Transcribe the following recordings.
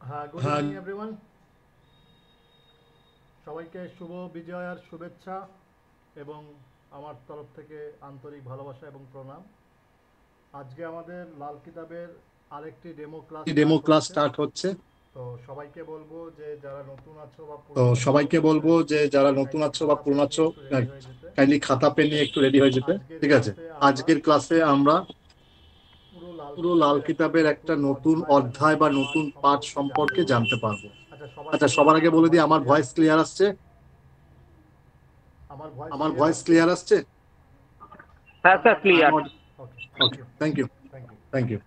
হ্যাঁ, গুড হ্যাঁ। Evening everyone. সবাইকে শুভ বিজয়ার শুভেচ্ছা এবং আমার তরফ থেকে আন্তরিক ভালোবাসা এবং প্রণাম। আজকে আমাদের লাল কিতাবের আরেকটি demo class demo start class হচ্ছে। স্টার্ট হচ্ছে। তো সবাইকে বলবো যে যারা নতুন আছো বা তো পুরনো আছো সবাইকে বলবো যে যারা নতুন কাইন্ডলি আছো বা খাতা পেন পুরনো নিয়ে আছো, একটু রেডি হয়ে যেতে। কাইন্ডলি খাতা পেন নিয়ে একটু রেডি হয়ে যেতে। আজকের ঠিক আছে, ক্লাসে আমরা আজকের ক্লাসে আমরা পুরো লাল পুরো লাল কিতাবের একটা কিতাবের একটা নতুন নতুন অধ্যায় বা অধ্যায় বা নতুন পাঠ নতুন পাঠ সম্পর্কে জানতে সম্পর্কে পারবো। জানতে পারবো। আচ্ছা, সবার আচ্ছা, আগে বলে সবার দিই আগে আমার বলে দিই, ভয়েস আমার ক্লিয়ার ভয়েস ক্লিয়ার আসছে? আমার ভয়েস আমার ক্লিয়ার ভয়েস আসছে? ক্লিয়ার আসছে? হ্যাঁ sir, I am clear. Audible? Okay, thank okay, you. Thank you. Thank you. Thank you.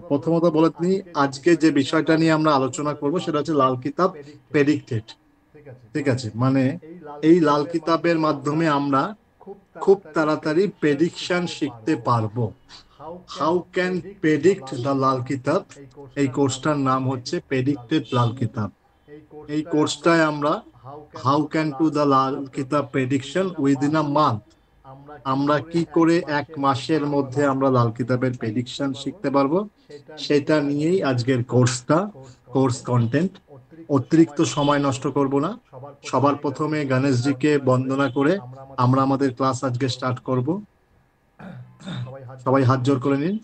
প্রথমত বলে প্রথমত নিই বলে নিই, আজকে যে আজকে যে বিষয়টা নিয়ে আমরা বিষয়টা নিয়ে আমরা আলোচনা করব আলোচনা সেটা হচ্ছে করব লাল সেটা হচ্ছে কিতাব লাল কিতাব প্রেডিক্টেড। প্রেডিক্টেড। ঠিক আছে, ঠিক মানে আছে, মানে এই লাল এই লাল কিতাবের কিতাবের মাধ্যমে আমরা মাধ্যমে আমরা খুব খুব তাড়াতাড়ি তাড়াতাড়ি প্রেডিকশন প্রেডিকশন শিখতে শিখতে পারবো। পারবো। How can how can predict the predict Lal the Lal Kitab, Kitab? এই এই কোর্সটার নাম কোর্সটার হচ্ছে নাম হচ্ছে প্রেডিক্টেড লাল প্রেডিক্টেড কিতাব। লাল কিতাব। এই এই কোর্সটায় আমরা কোর্সটায় আমরা how can how to the can to Lal the Lal Kitab Kitab prediction prediction within a within a month, month, আমরা আমরা কি কি করে করে এক এক মাসের মাসের মধ্যে মধ্যে আমরা আমরা লাল লাল কিতাবের কিতাবের প্রেডিকশন প্রেডিকশন শিখতে পারবো, শিখতে পারবো, সেটা সেটা নিয়েই নিয়েই আজকের আজকের কোর্সটা, কোর্সটা, কোর্স কোর্স কন্টেন্ট। কন্টেন্ট। অতিরিক্ত অতিরিক্ত সময় সময় নষ্ট নষ্ট করব করব না। না। সবার সবার প্রথমে প্রথমে গণেশজিকে গণেশজিকে বন্দনা করে বন্দনা করে আমরা আমাদের আমাদের ক্লাস ক্লাস স্টার্ট আজকে করব। স্টার্ট করব। সবাই হাত জোর সবাই করে হাত নিন। জোর করে নিন।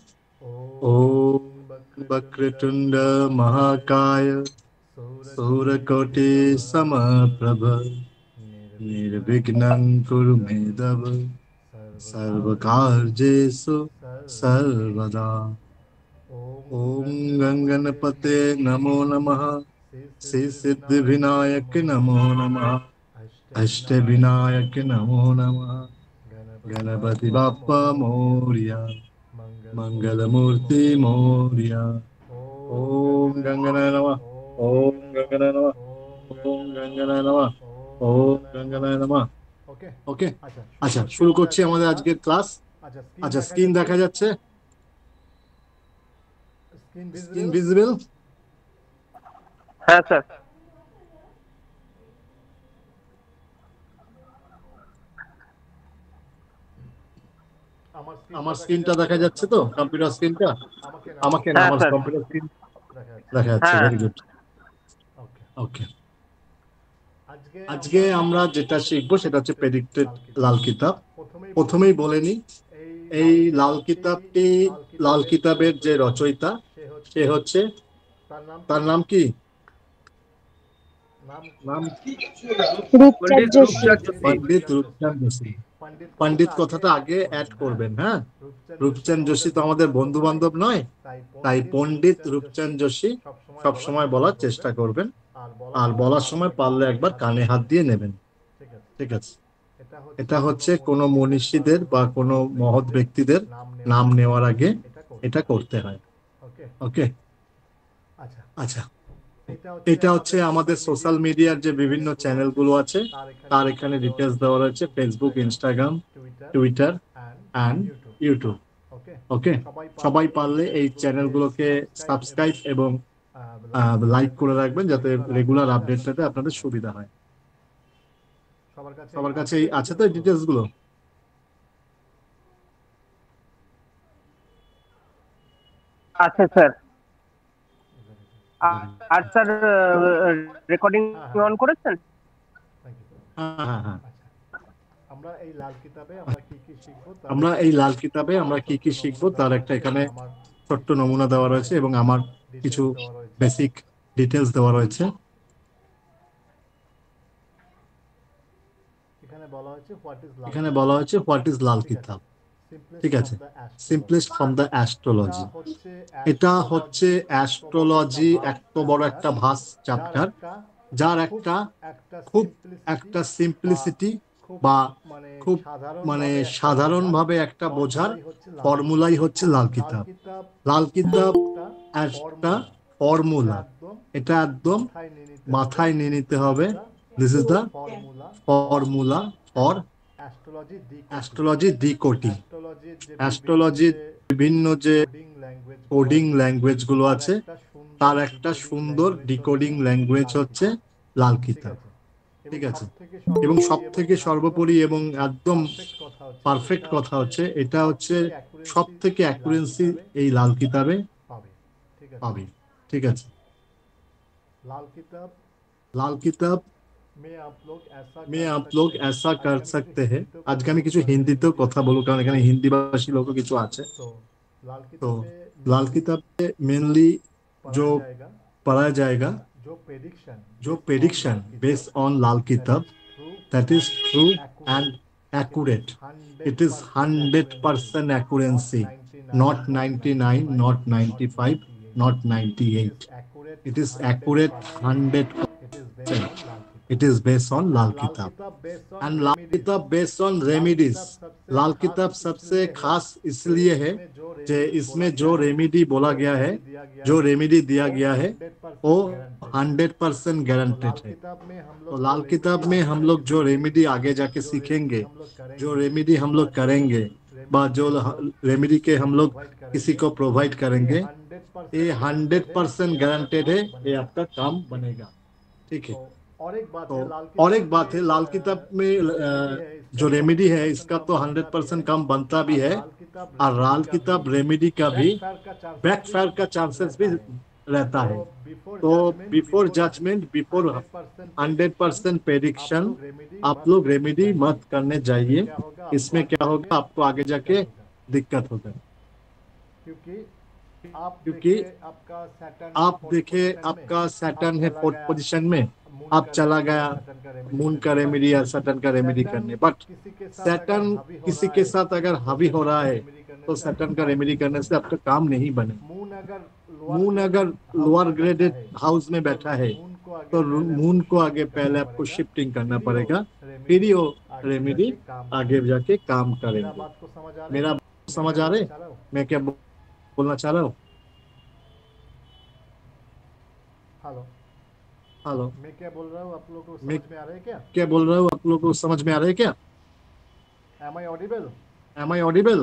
ওম ওম বক্রতুণ্ড বক্রতুণ্ড মহাকায় মহাকায় সূরকোটি সূরকোটি সমপ্রভ সমপ্রভ নির্বিঘ্नं নির্বিঘ্नं কুরু কুরু মে মে দেব দেব সর্বকার্যেষু সর্বকার্যেষু সর্বদা। সর্বদা। ওম ওম গঙ্গণপতে গঙ্গণপতে নমঃ। নমো নমঃ। শ্রী শ্রীসিদ্ধিবিনায়ক সিদ্ধিবিনায়ক নমঃ। নমো নমঃ। অষ্টবিনায়ক অষ্টবিনায়ক নমঃ। নমো নমঃ। Ganapati Ganapati Bappa Bappa Moria. Moria, মঙ্গলমূর্তি মঙ্গলমূর্তি Moria. Moria. Om Om গঙ্গনায় নমঃ। গঙ্গনায় নমঃ। ওম ওম গঙ্গনায় নমঃ। গঙ্গনায় নমঃ। ওম ওম গঙ্গনায় নমঃ। গঙ্গনায় নমঃ। ওম ওম গঙ্গনায় নমঃ। গঙ্গনায় নমঃ। ওকে। ওকে। আচ্ছা, শুরু আচ্ছা, করছি শুরু আমাদের করছি আজকের আমাদের ক্লাস। আজকের ক্লাস। আচ্ছা, স্ক্রিন আচ্ছা, দেখা স্ক্রিন যাচ্ছে? দেখা যাচ্ছে? Screen screen visible? ভিজিবল? হ্যাঁ স্যার। আমার স্ক্রিনটা আমার দেখা স্ক্রিনটা যাচ্ছে দেখা তো, যাচ্ছে তো, কম্পিউটার স্ক্রিনটা? কম্পিউটার স্ক্রিনটা? আমাকে না, আমাকে আমাকে না, না। হ্যাঁ আমার স্যার। কম্পিউটার স্ক্রিন দেখা যাচ্ছে। দেখা যাচ্ছে। হ্যাঁ। Very good. ওকে। ওকে। আজকে আজকে আমরা আমরা যেটা শিখবো সেটা হচ্ছে প্রেডিক্টেড প্রেডিক্টেড লাল কিতাব। লাল কিতাব। প্রথমেই বলে প্রথমেই নিই, বলে নিই, এই এই লাল লাল কিতাবটি, কিতাবটি, লাল লাল কিতাবের যে কিতাবের যে রচয়িতা, রচয়িতা, সে সে হচ্ছে, হচ্ছে, তার নাম কি? তার নাম কি? নাম নাম রূপচাঁদ যোশী। পণ্ডিত পণ্ডিত রূপচাঁদ যোশী। রূপচাঁদ যোশী। পণ্ডিত পণ্ডিত কথাটা আগে কথাটা অ্যাড আগে অ্যাড করবেন, হ্যাঁ? করবেন, হ্যাঁ? রূপচাঁদ যোশী তো রূপচাঁদ আমাদের যোশী তো বন্ধু আমাদের বান্ধব বন্ধু নয়, বান্ধব নয়, তাই তাই পণ্ডিত পণ্ডিত রূপচাঁদ যোশী রূপচাঁদ যোশী সবসময় বলার সবসময় চেষ্টা বলার চেষ্টা করবেন। করবেন। আর বলার আর সময় বলার পারলে সময় পারলে কানে একবার হাত কানে দিয়ে হাত নেবেন। দিয়ে নেবেন। ঠিক আছে? ঠিক আছে। এটা এটা কোনো হচ্ছে কোনো মনীষীদের বা মনীষীদের কোনো বা কোনো মহৎ মহৎ ব্যক্তিদের ব্যক্তিদের নাম নাম নেওয়ার আগে নেওয়ার আগে এটা করতে এটা হয়। করতে হয়। ওকে। ওকে। আচ্ছা, আচ্ছা, এটা হচ্ছে এটা হচ্ছে আমাদের সোশ্যাল সোশ্যাল মিডিয়ার মিডিয়ার যে যে বিভিন্ন চ্যানেলগুলো আছে, চ্যানেলগুলো আছে, তার তার এখানে এখানে ডিটেলস ডিটেলস দেওয়া দেওয়া রয়েছে: রয়েছে। Facebook, Facebook, Instagram, Instagram, Twitter Twitter and and YouTube. YouTube. Okay. Okay. সবাই পারলে সবাই এই পারলে এই চ্যানেলগুলোকে চ্যানেলগুলোকে সাবস্ক্রাইব এবং সাবস্ক্রাইব এবং লাইক করে লাইক রাখবেন, করে যাতে রাখবেন, যাতে রেগুলার রেগুলার আপডেট আপডেট পেতে পেতে আপনাদের আপনাদের সুবিধা সুবিধা হয়। হয়। সবার কাছে সবার কাছে আছে তো এই আছে তো এই ডিটেলসগুলো? ডিটেলসগুলো? আচ্ছা স্যার। Very good. আর স্যার, রেকর্ডিং হ্যাঁ, হ্যাঁ, অন করেছেন? Thank you. হ্যাঁ, হ্যাঁ, হ্যাঁ। আচ্ছা, আমরা এই লাল কিতাবে আমরা কি কি শিখবো তার আমরা একটা এই লাল কিতাবে আমরা কি ছোট্ট কি নমুনা শিখবো দেওয়া তার একটা রয়েছে এবং এখানে আমার ছোট্ট কিছু নমুনা দেওয়া রয়েছে এবং বেসিক আমার কিছু ডিটেলস দেওয়া রয়েছে। বেসিক ডিটেলস দেওয়া রয়েছে। এখানে বলা হয়েছে হোয়াট ইজ লাল এখানে কিতাব। বলা হয়েছে হোয়াট ইজ লাল ঠিক আছে, কিতাব। সিম্পলেস্ট ঠিক ফ্রম আছে, the astrology. Simplest from the এটা অ্যাস্ট্রোলজি। হচ্ছে এটা হচ্ছে অ্যাস্ট্রোলজির এত বড় একটা অ্যাস্ট্রোলজি, ভাস্ট এত বড় চ্যাপ্টার, একটা ভাস্ট যার চ্যাপ্টার, একটা যার খুব একটা খুব সিম্পলিসিটি একটা বা সিম্পলিসিটি খুব বা মানে খুব মানে সাধারণভাবে একটা বোঝার সাধারণভাবে একটা বোঝার ফর্মুলাই হচ্ছে লাল কিতাব। ফর্মুলাই হচ্ছে লাল লাল কিতাব। কিতাব লাল কিতাব একটা একটা ফর্মুলা, এটা ফর্মুলা। একদম এটা একদম মাথায় নিয়ে নিতে হবে। মাথায় নিয়ে নিতে দিস হবে। Is the this is the formula for formula for astrology decoding. Astrology decoding. অ্যাস্ট্রোলজির যে বিভিন্ন অ্যাস্ট্রোলজির যে বিভিন্ন যে কোডিং ল্যাঙ্গুয়েজগুলো কোডিং আছে, ল্যাঙ্গুয়েজগুলো তার আছে, একটা সুন্দর তার একটা ডিকোডিং সুন্দর ল্যাঙ্গুয়েজ হচ্ছে ডিকোডিং ল্যাঙ্গুয়েজ লাল হচ্ছে কিতাব। লাল ঠিক কিতাব। আছে, এবং ঠিক আছে, সব থেকে এবং সব সর্বোপরি এবং থেকে একদম সর্বোপরি এবং একদম পারফেক্ট কথা হচ্ছে, পারফেক্ট এটা কথা হচ্ছে হচ্ছে, এটা সব হচ্ছে থেকে সব অ্যাকুরেন্সি থেকে এই লাল অ্যাকুরেন্সি কিতাবে এই লাল কিতাবে পাবে। ঠিক আছে, পাবে। ঠিক আছে। लाल किताब में आप लोग ऐसा कर सकते हैं আজকে আমি কিছু হিন্দিতেও কথা বলবো কারণ এখানে হিন্দি ভাষী লোকও কিছু আছে तो लाल किताब में मेनली जो पढ़ा जाएगा जो प्रेडिक्शन बेस्ड ऑन लाल किताब that is true and accurate. It is 100% accuracy, not 99, not 95, not 98. It is accurate 100%. It is based on लाल किताब and लाल किताब based on remedies. लाल किताब सबसे खास इसलिए है कि इसमें जो रेमेडी बोला गया है जो रेमेडी दिया गया है वो 100% गारंटेड है। तो लाल किताब में हम लोग जो रेमेडी आगे जाके सीखेंगे जो रेमेडी हम लोग करेंगे बा जो रेमेडी के हम लोग किसी को प्रोवाइड करेंगे ये 100% गारंटेड है ये आपका काम बनेगा। ठीक है। और एक बात है लाल किताब में जो रेमेडी है इसका तो 100% काम बनता भी है और लाल किताब रेमेडी का भी बैकफायर का चांसेस भी रहता है। तो बिफोर जजमेंट बिफोर 100% प्रेडिक्शन आप लोग रेमेडी मत करने जाइए। इसमें क्या होगा आपको आगे जाके दिक्कत होगा क्योंकि आप देखे आपका सैटर्न है 4th पोजीशन में आप चला गया मून का रेमेडी या सैटर्न का रेमेडी करने बट सैटर्न किसी के साथ अगर हावी हो रहा है तो सैटर्न का रेमेडी करने से आपका काम नहीं बने। मून अगर लोअर ग्रेडेड हाउस में बैठा है तो मून को आगे पहले आपको शिफ्टिंग करना पड़ेगा फिर ही वो रेमेडी आगे जाके काम करेंगे। मेरा समझ आ रहे मैं क्या बोलना चाह रहा हूँ? हेलो मैं क्या बोल रहा हूँ आप लोगों को समझ में आ रहा है क्या बोल रहा हूँ आप लोगों को समझ में आ रहा है क्या? Am I audible? Am I audible?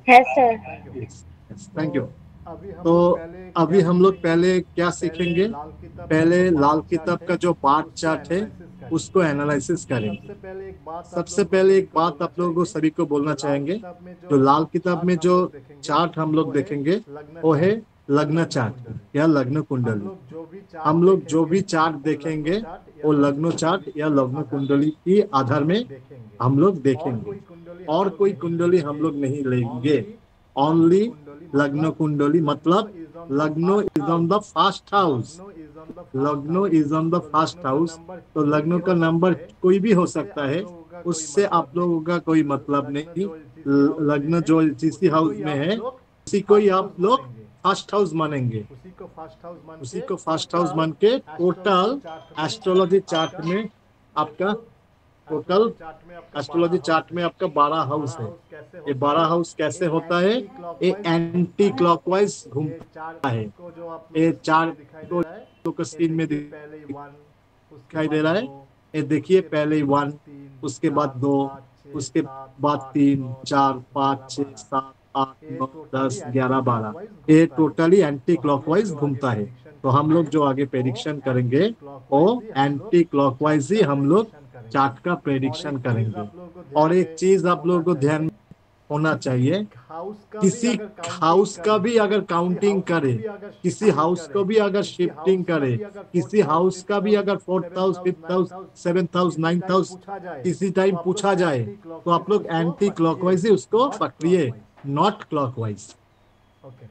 Yes, sir. Thank you. तो अभी हम लोग पहले क्या सीखेंगे पहले लाल किताब का जो पार्ट चार्ट है उसको एनालिसिस करेंगे। सबसे पहले एक बात आप लोगों को सभी को बोलना चाहेंगे जो लाल किताब में जो चार्ट हम लोग देखेंगे वो है लग्न चार्ट या लग्न कुंडली। हम लोग जो भी चार्ट देखेंगे वो लग्न चार्ट या लग्न कुंडली के आधार में हम लोग देखेंगे और कोई कुंडली हम लोग नहीं लेंगे। ओनली लग्न कुंडली मतलब लग्नो is on the first house. लग्नो is on the first house तो लग्न का नंबर कोई भी हो सकता है उससे आप लोगों का कोई मतलब नहीं। लग्न जो जिस हाउस में है उसी को ही आप लोग फर्स्ट हाउस मानेंगे। उसी को फर्स्ट हाउस मान के टोटल एस्ट्रोलॉजी चार्ट में आपका टोटल एस्ट्रोलॉजी चार्ट में आपका 12 हाउस है। ये 12 हाउस कैसे होता है ये एंटी क्लॉकवाइज घूमता है। ये चार्ट को स्क्रीन में दिखाई दे रहा है ये देखिए पहले 1 उसके बाद 2 उसके बाद 3 4 5 6 7 8 9 10 11 12 ये टोटली एंटी क्लॉकवाइज घूमता है। तो हम लोग जो आगे प्रेडिक्शन करेंगे वो एंटी क्लॉकवाइज ही हम लोग चार्ट का प्रेडिक्शन करेंगे। और एक चीज आप लोगों को ध्यान होना चाहिए किसी हाउस का भी अगर काउंटिंग करे किसी हाउस को भी अगर शिफ्टिंग करे किसी हाउस का भी अगर 4th house 5th house 7th house 9th house किसी टाइम पूछा जाए तो आप लोग एंटी क्लॉकवाइज ही उसको पकड़िए not clockwise. Okay.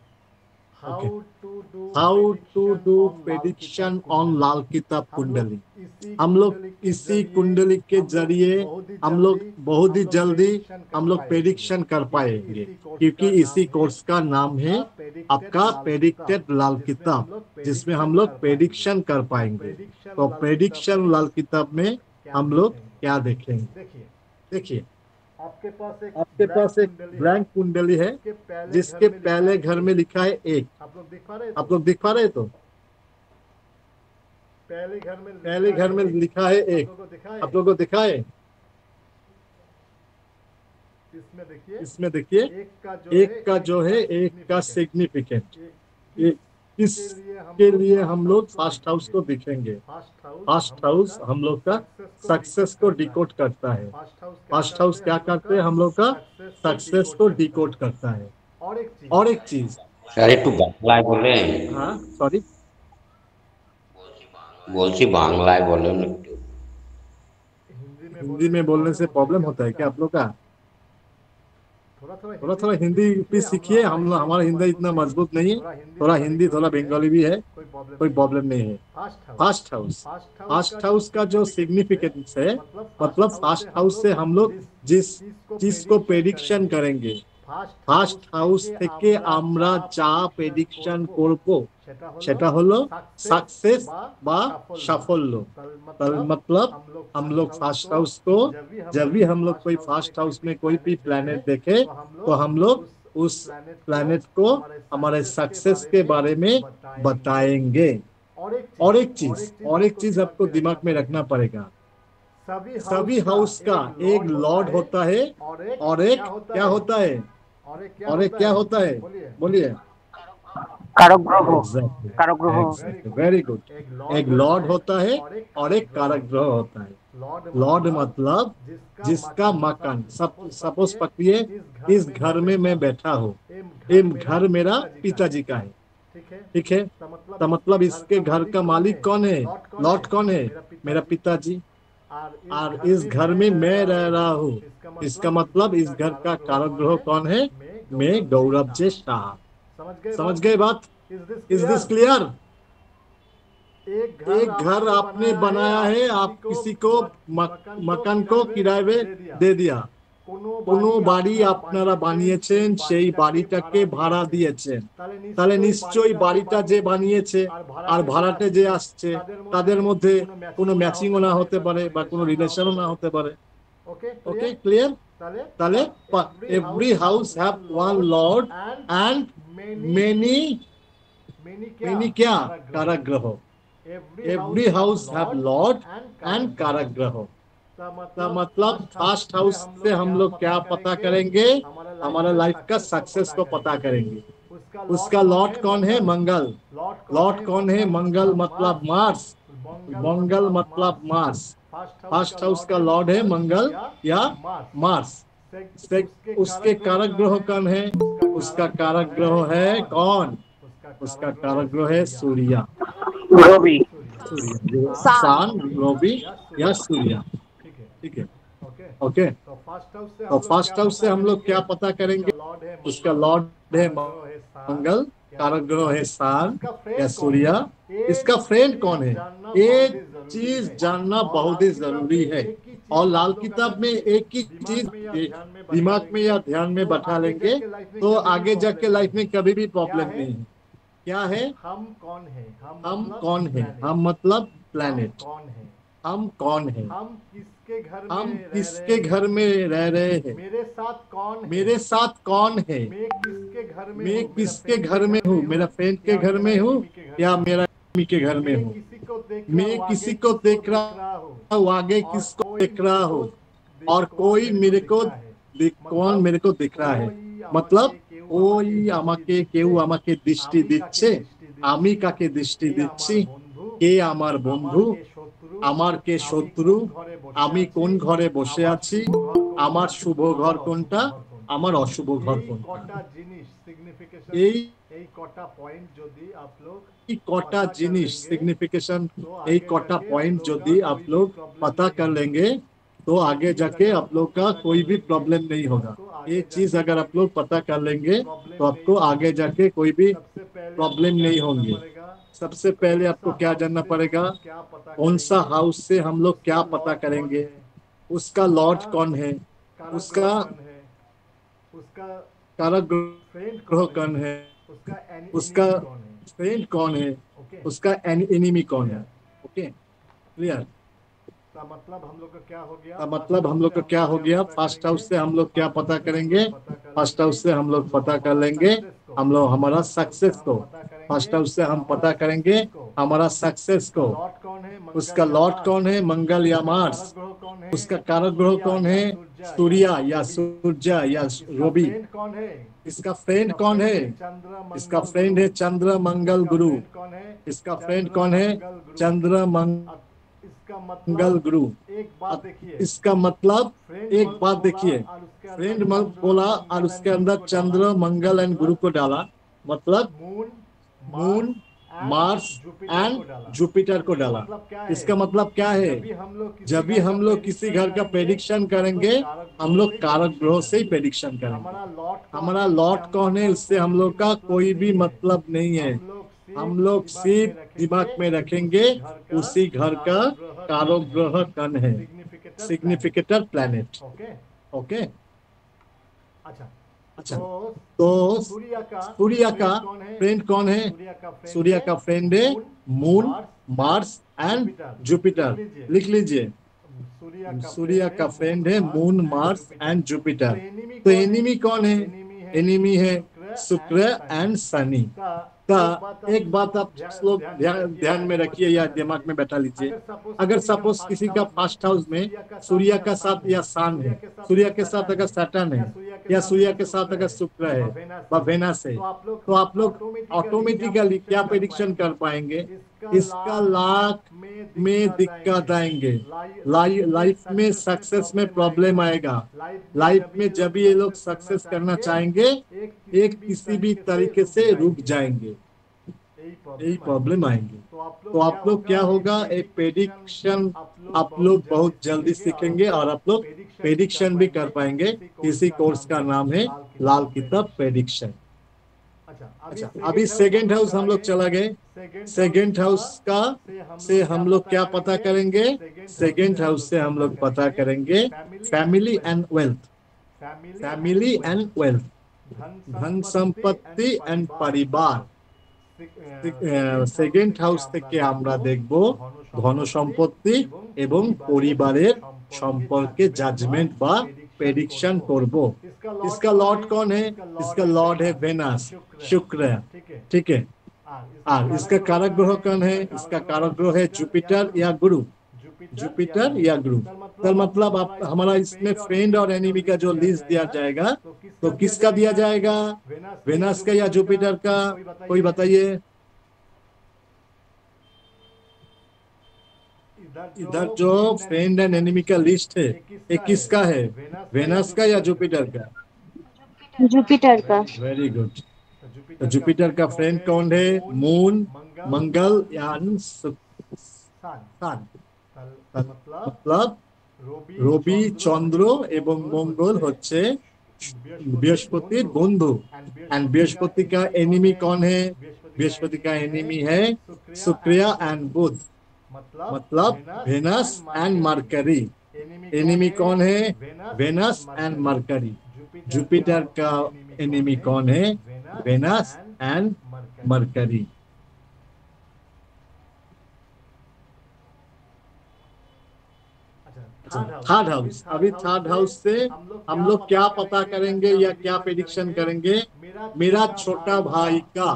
How to do prediction on लाल किताब कुंडली। हम लोग इसी कुंडली के जरिए हम लोग बहुत ही जल्दी हम लोग प्रेडिक्शन कर पाएंगे क्योंकि इसी कोर्स का नाम है आपका प्रेडिक्टेड लाल किताब जिसमें हम लोग प्रेडिक्शन कर पाएंगे। तो प्रेडिक्शन लाल किताब में हम लोग क्या देखेंगे देखिए आपके पास एक ब्लैंक कुंडली है जिसके पहले घर में लिखा है 1। आप लोग दिख पा रहे तो पहले घर में लिखा है 1 आप लोगों को दिखाए इसमें देखिए एक का जो है एक का सिग्निफिकेंट इसके लिए हम लोग फर्स्ट हाउस को देखेंगे। फर्स्ट हाउस हम लोग का सक्सेस को डिकोड करता है। फर्स्ट हाउस क्या करते हैं हम लोग का सक्सेस को डिकोड करता है। और एक चीज স্যার একটু বাংলায় বলেন। हाँ सॉरी, বলছি বাংলায় বলেন একটু। हिंदी में बोलने से प्रॉब्लम होता है क्या आप लोग का? थोड़ा थोड़ा थोड़ा हिंदी थोड़ा हिंदी भी सीखिए, हम लोग, हमारा हिंदी इतना मजबूत नहीं है, थोड़ा हिंदी थोड़ा बंगाली भी है, कोई प्रॉब्लम नहीं है। फास्ट हाउस, फास्ट हाउस का जो सिग्निफिकेंस है, मतलब फास्ट हाउस से हम लोग जिस चीज को प्रेडिक्शन करेंगे, ফার্স্ট হাউস থেকে আমরা যা প্রেডিকশন করব সেটা হলো सक्सेस বা সাফল্য। তার मतलब हम लोग फास्ट हाउस को, जब भी हम लोग कोई फास्ट हाउस में कोई भी प्लैनेट देखे तो हम लोग उस प्लैनेट को हमारे सक्सेस के बारे में बताएंगे। और एक चीज आपको दिमाग में रखना पड़ेगा, सभी हाउस का एक लॉर्ड होता है और एक क्या होता है, और एक क्या होता है, बोलिए। कारक ग्रह, कारक ग्रह। Very good. एक लॉर्ड होता है और एक कारक ग्रह होता है। लॉर्ड मतलब जिसका मकान, सपोज पकड़िए इस घर में मैं बैठा हूँ, ये घर मेरा पिताजी का है, ठीक है, तो मतलब इसके घर का मालिक कौन है, लॉर्ड कौन है, मेरा पिताजी। और इस घर में मैं रह रहा हूँ, इसका मतलब इस घर का कारक ग्रह कौन है, मैं गौरव जे शाह। समझ गए बात? Is this clear? एक घर आपने बनाया है, आप किसी को मकान को किराए में दे दिया, কোনো বাড়ি আপনারা বানিয়েছেন, সেই বাড়িটাকে ভাড়া দিয়েছেন, তাহলে নিশ্চয়ই বাড়িটা যে বানিয়েছে আর ভাড়াটে যে আসছে তাদের মধ্যে কোনো ম্যাচিংও না হতে পারে বা কোনো রিলেশনও না হতে পারে। Okay, clear? তাহলে every house have one lord and many क्या, कारागृह। Every house have lord and कारागृह। मतलब फास्ट हाउस से हम लोग क्या पता करेंगे, हमारा लाइफ का सक्सेस को पता करेंगे। उसका लॉर्ड कौन है, मंगल। लॉर्ड कौन है, मंगल मतलब मार्स, मंगल मतलब मार्स। फास्ट हाउस का लॉर्ड है मंगल या मार्स। उसके कारक ग्रह कौन है, उसका कारक ग्रह है कौन, उसका कारक ग्रह है सूर्य, रवि, सन, रवि या सूर्य। ठीक है, ओके। तो फास्ट हाउस से हम लोग क्या पता करेंगे, उसका लॉर्ड है मंगल, कारक ग्रह है सन या सूर्य। इसका फ्रेंड कौन है, एक चीज जानना बहुत ही जरूरी है, और लाल किताब में एक ही चीज दिमाग में या ध्यान में बैठा लेंगे तो आगे जाके लाइफ में कभी भी प्रॉब्लम नहीं है। क्या है, हम कौन है, हम कौन है, हम मतलब प्लैनेट, हम कौन है, हम किसके घर में रह रहे हैं, मेरे साथ कौन है, मैं किसके घर में हूँ, मेरा फ्रेंड के घर में हूँ या मेरा मम्मी के घर में हूँ, मैं किसी को देख रहा हूँ, आगे किसको देख रहा हूँ, और कोई मेरे को कौन मेरे को दिख रहा है, मतलब ওই আমাকে কেউ আমাকে দৃষ্টি দিচ্ছে, আমি কাকে দৃষ্টি দিচ্ছি, কে আমার বন্ধু, আমার কে শত্রু, আমি কোন ঘরে বসে আছি, আমার শুভ ঘর কোনটা, আমার অশুভ ঘর কোনটা। এই কটা পয়েন্ট যদি आप लोग, কটা জিনিস सिग्निफिकेशन, এই কটা पॉइंट যদি आप लोग पता कर लेंगे तो आगे जाके आप लोग का कोई भी प्रॉब्लम नहीं होगा। ये चीज अगर आप लोग पता कर लेंगे तो आपको आगे जाके कोई भी प्रॉब्लम नहीं होंगे। सबसे पहले आपको क्या जानना पड़ेगा, कौन सा हाउस से हम लोग क्या पता करेंगे, उसका लॉर्ड कौन है, उसका कारक ग्रह कौन है, उसका फ्रेंड कौन है, उसका एनिमी कौन है। Okay, clear? मतलब हम लोग का क्या हो गया, फास्ट हाउस से हम लोग क्या पता करेंगे, फास्ट हाउस से हम लोग पता कर लेंगे हम लोग हमारा सक्सेस को, फास्ट हाउस से हम पता करेंगे हमारा सक्सेस को। उसका लॉर्ड कौन है, मंगल या मार्स। उसका कारक ग्रह कौन है, सूर्य या सूर्य या रवि। इसका फ्रेंड कौन है, इसका फ्रेंड है चंद्र मंगल गुरु। इसका फ्रेंड कौन है, चंद्र मंगल गुरु। इसका मतलब एक बात देखिए, फ्रेंड बोला और उसके अंदर चंद्र मंगल एंड गुरु को डाला, मतलब moon moon, Mars and Jupiter को डाला। इसका मतलब क्या है? जब भी हम लोग किसी घर का प्रेडिक्शन करेंगे, हम लोग कारक ग्रह से ही प्रेडिक्शन करेंगे। हमारा लॉट कौन है इससे हम लोग का कोई भी मतलब नहीं है। हम लोग सिर्फ दिमाग में रखेंगे उसी घर का कारक ग्रह कौन है, सिग्निफिकेटर प्लैनेट। ओके, अच्छा, तो सूर्य का फ्रेंड कौन है? सूर्य का फ्रेंड है मून, मार्स एंड जुपिटर। लिख लीजिए, सूर्य का फ्रेंड है मून, मार्स एंड जुपिटर। तो एनिमी कौन है? एनिमी है शुक्र एंड शनि का। एक बात आप लोग ध्यान में रखिए या दिमाग में बैठा लीजिए। अगर सपोज किसी का फर्स्ट हाउस में सूर्य का साथ या सन है, सूर्य के साथ अगर सैटर्न है, या सूर्य के साथ अगर शुक्र है व वेनस है, तो आप लोग ऑटोमेटिकली क्या प्रेडिक्शन कर पाएंगे? इसका लाख में दिक्कत आएंगे, लाइफ में सक्सेस में प्रॉब्लम आएगा। लाइफ में जब ये लोग सक्सेस करना चाहेंगे, एक किसी भी तरीके से रुक जाएंगे, यही प्रॉब्लम आएंगे। तो आप लोग क्या होगा, एक प्रेडिक्शन आप लोग बहुत जल्दी सीखेंगे और आप लोग प्रेडिक्शन भी कर पाएंगे। इसी कोर्स का नाम है लाल किताब प्रेडिक्शन। अच्छा, अभी सेकेंड हाउस हम लोग चला गए। सेकेंड हाउस का से हम लोग क्या पता करेंगे? सेकेंड हाउस से हम लोग पता करेंगे family and wealth. Family and wealth, धन संपत्ति एंड परिवार। সেকেন্ড হাউস থেকে আমরা দেখব ধন সম্পত্তি এবং পরিবারের সম্পর্কে জাজমেंट বা प्रेडिक्शन করব। इसका लॉर्ड कौन है? इसका लॉर्ड है वेनस, शुक्र, ठीक है। और इसका कारक ग्रह कौन है? इसका कारक ग्रह है जुपिटर या गुरु, जुपिटर या गुरु। तो मतलब आप हमारा इसमें फ्रेंड और एनिमी का जो लिस्ट दिया जाएगा, तो किसका दिया जाएगा? वेनस का या जुपिटर का? कोई बताइए। इधर जो फ्रेंड एंड एनिमी का लिस्ट है, ये किसका है? वेनस का या जुपिटर का? जुपिटर का। Very good. तो जुपिटर का फ्रेंड कौन है? मून, मंगल या सन। मतलब রবি, চন্দ্র এবং মঙ্গল হচ্ছে बृहस्पति बंधु। एंड बृहस्पति का एनिमी कौन है? बृहस्पति का एनिमी है शुक्र एंड बुध, मतलब वेनस एंड मरकरी। एनिमी कौन है? Venus and Mercury. जुपिटर का एनिमी कौन है? Venus and Mercury. Third house. अभी थर्ड हाउस से हम लोग क्या पता करेंगे या क्या प्रेडिक्शन करेंगे? मेरा छोटा भाई का,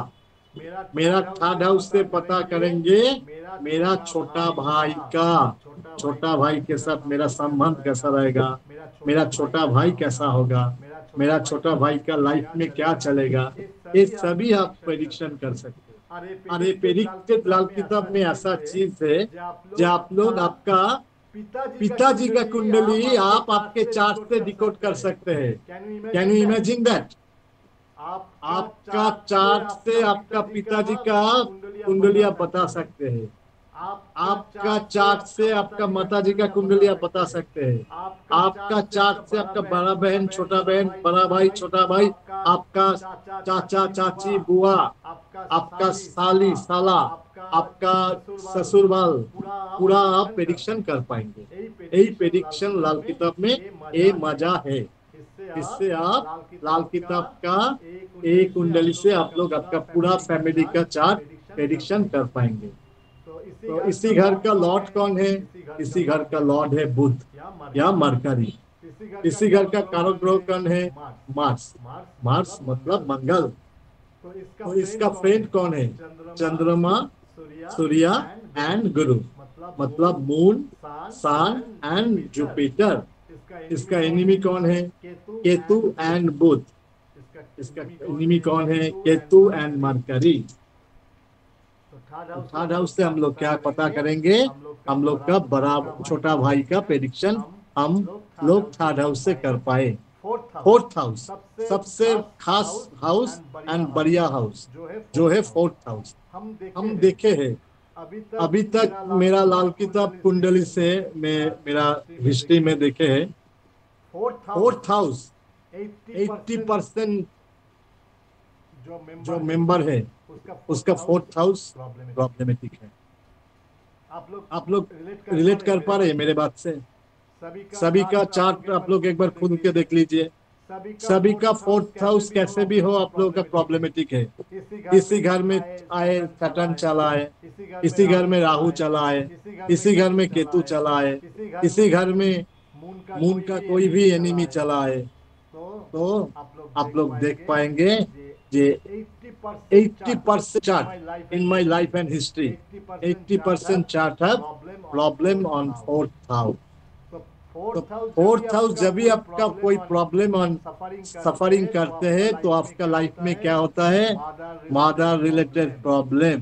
मेरा थर्ड हाउस से पता करेंगे मेरा छोटा भाई का, छोटा भाई के साथ मेरा संबंध कैसा रहेगा, मेरा छोटा भाई कैसा होगा, मेरा छोटा भाई का लाइफ में क्या चलेगा, ये सभी आप प्रेडिक्शन कर सकते हैं। अरे प्रेडिक्टेड लाल किताब में ऐसा चीज है जो आप लोग आपका पिताजी का कुंडली आप आपके चार्ट से डिकोड कर सकते हैं। Can you imagine that? आपका चार्ट से आपका पिताजी का कुंडली आप बता सकते हैं। आपका चार्ट से आपका माताजी का कुंडली आप बता सकते हैं। आपका चार्ट से आपका बड़ा बहन, छोटा बहन, बड़ा भाई, छोटा भाई, आपका चाचा, चाची, बुआ, आपका साली, साला, आपका ससुरवाल, पूरा आप प्रेडिक्शन कर पाएंगे। यही प्रेडिक्शन लाल किताब में ये मजा है। इससे आप लाल किताब का एक कुंडली से आप लोग आपका पूरा फैमिली का चार्ट प्रेडिक्शन कर पाएंगे। तो इसी घर का लॉर्ड कौन है? इसी घर का लॉर्ड है बुध या मरकरी। इसी घर का कारक ग्रह कौन है? मार्स। मार्स मतलब मंगल। तो इसका फ्रेंड कौन है? चंद्रमा, सूर्य एंड गुरु, मतलब मून, सन एंड जुपिटर। इसका एनिमी कौन है? केतु एंड बुध। इसका एनिमी कौन है? Ketu and Mercury. Third house से हम लोग क्या पता करेंगे? हम लोग का बड़ा छोटा भाई का प्रेडिक्शन हम लोग थर्ड हाउस से कर पाए। फोर्थ हाउस, सबसे खास हाउस एंड बढ़िया हाउस जो है फोर्थ हाउस। हम देखे हैं अभी तक मेरा लाल किताब कुंडली से मेरा हिस्ट्री में देखे हैं फोर्थ हाउस 80% जो मेंबर है उसका फोर्थ हाउस प्रॉब्लमेटिक है। आप लोग रिलेट कर पा रहे हैं मेरे बात से? सभी का चार्ट आप लोग एक बार खुद के देख लीजिए। सभी का फोर्थ हाउस कैसे भी हो आप लोगों का प्रॉब्लमेटिक है। इसी घर में आए सैटर्न चला है, इसी घर में राहु चला है, इसी घर में केतु चला है, इसी घर में मून का कोई भी एनिमी चला है, तो आप लोग देख पाएंगे जे 80% chart in my life and history 80% chart है प्रॉब्लम ऑन फोर्थ हाउस। तो फोर्थ हाउस जब भी आपका कोई प्रॉब्लम ऑन सफरिंग करते हैं तो आपका लाइफ में क्या होता है? मदर रिलेटेड प्रॉब्लम,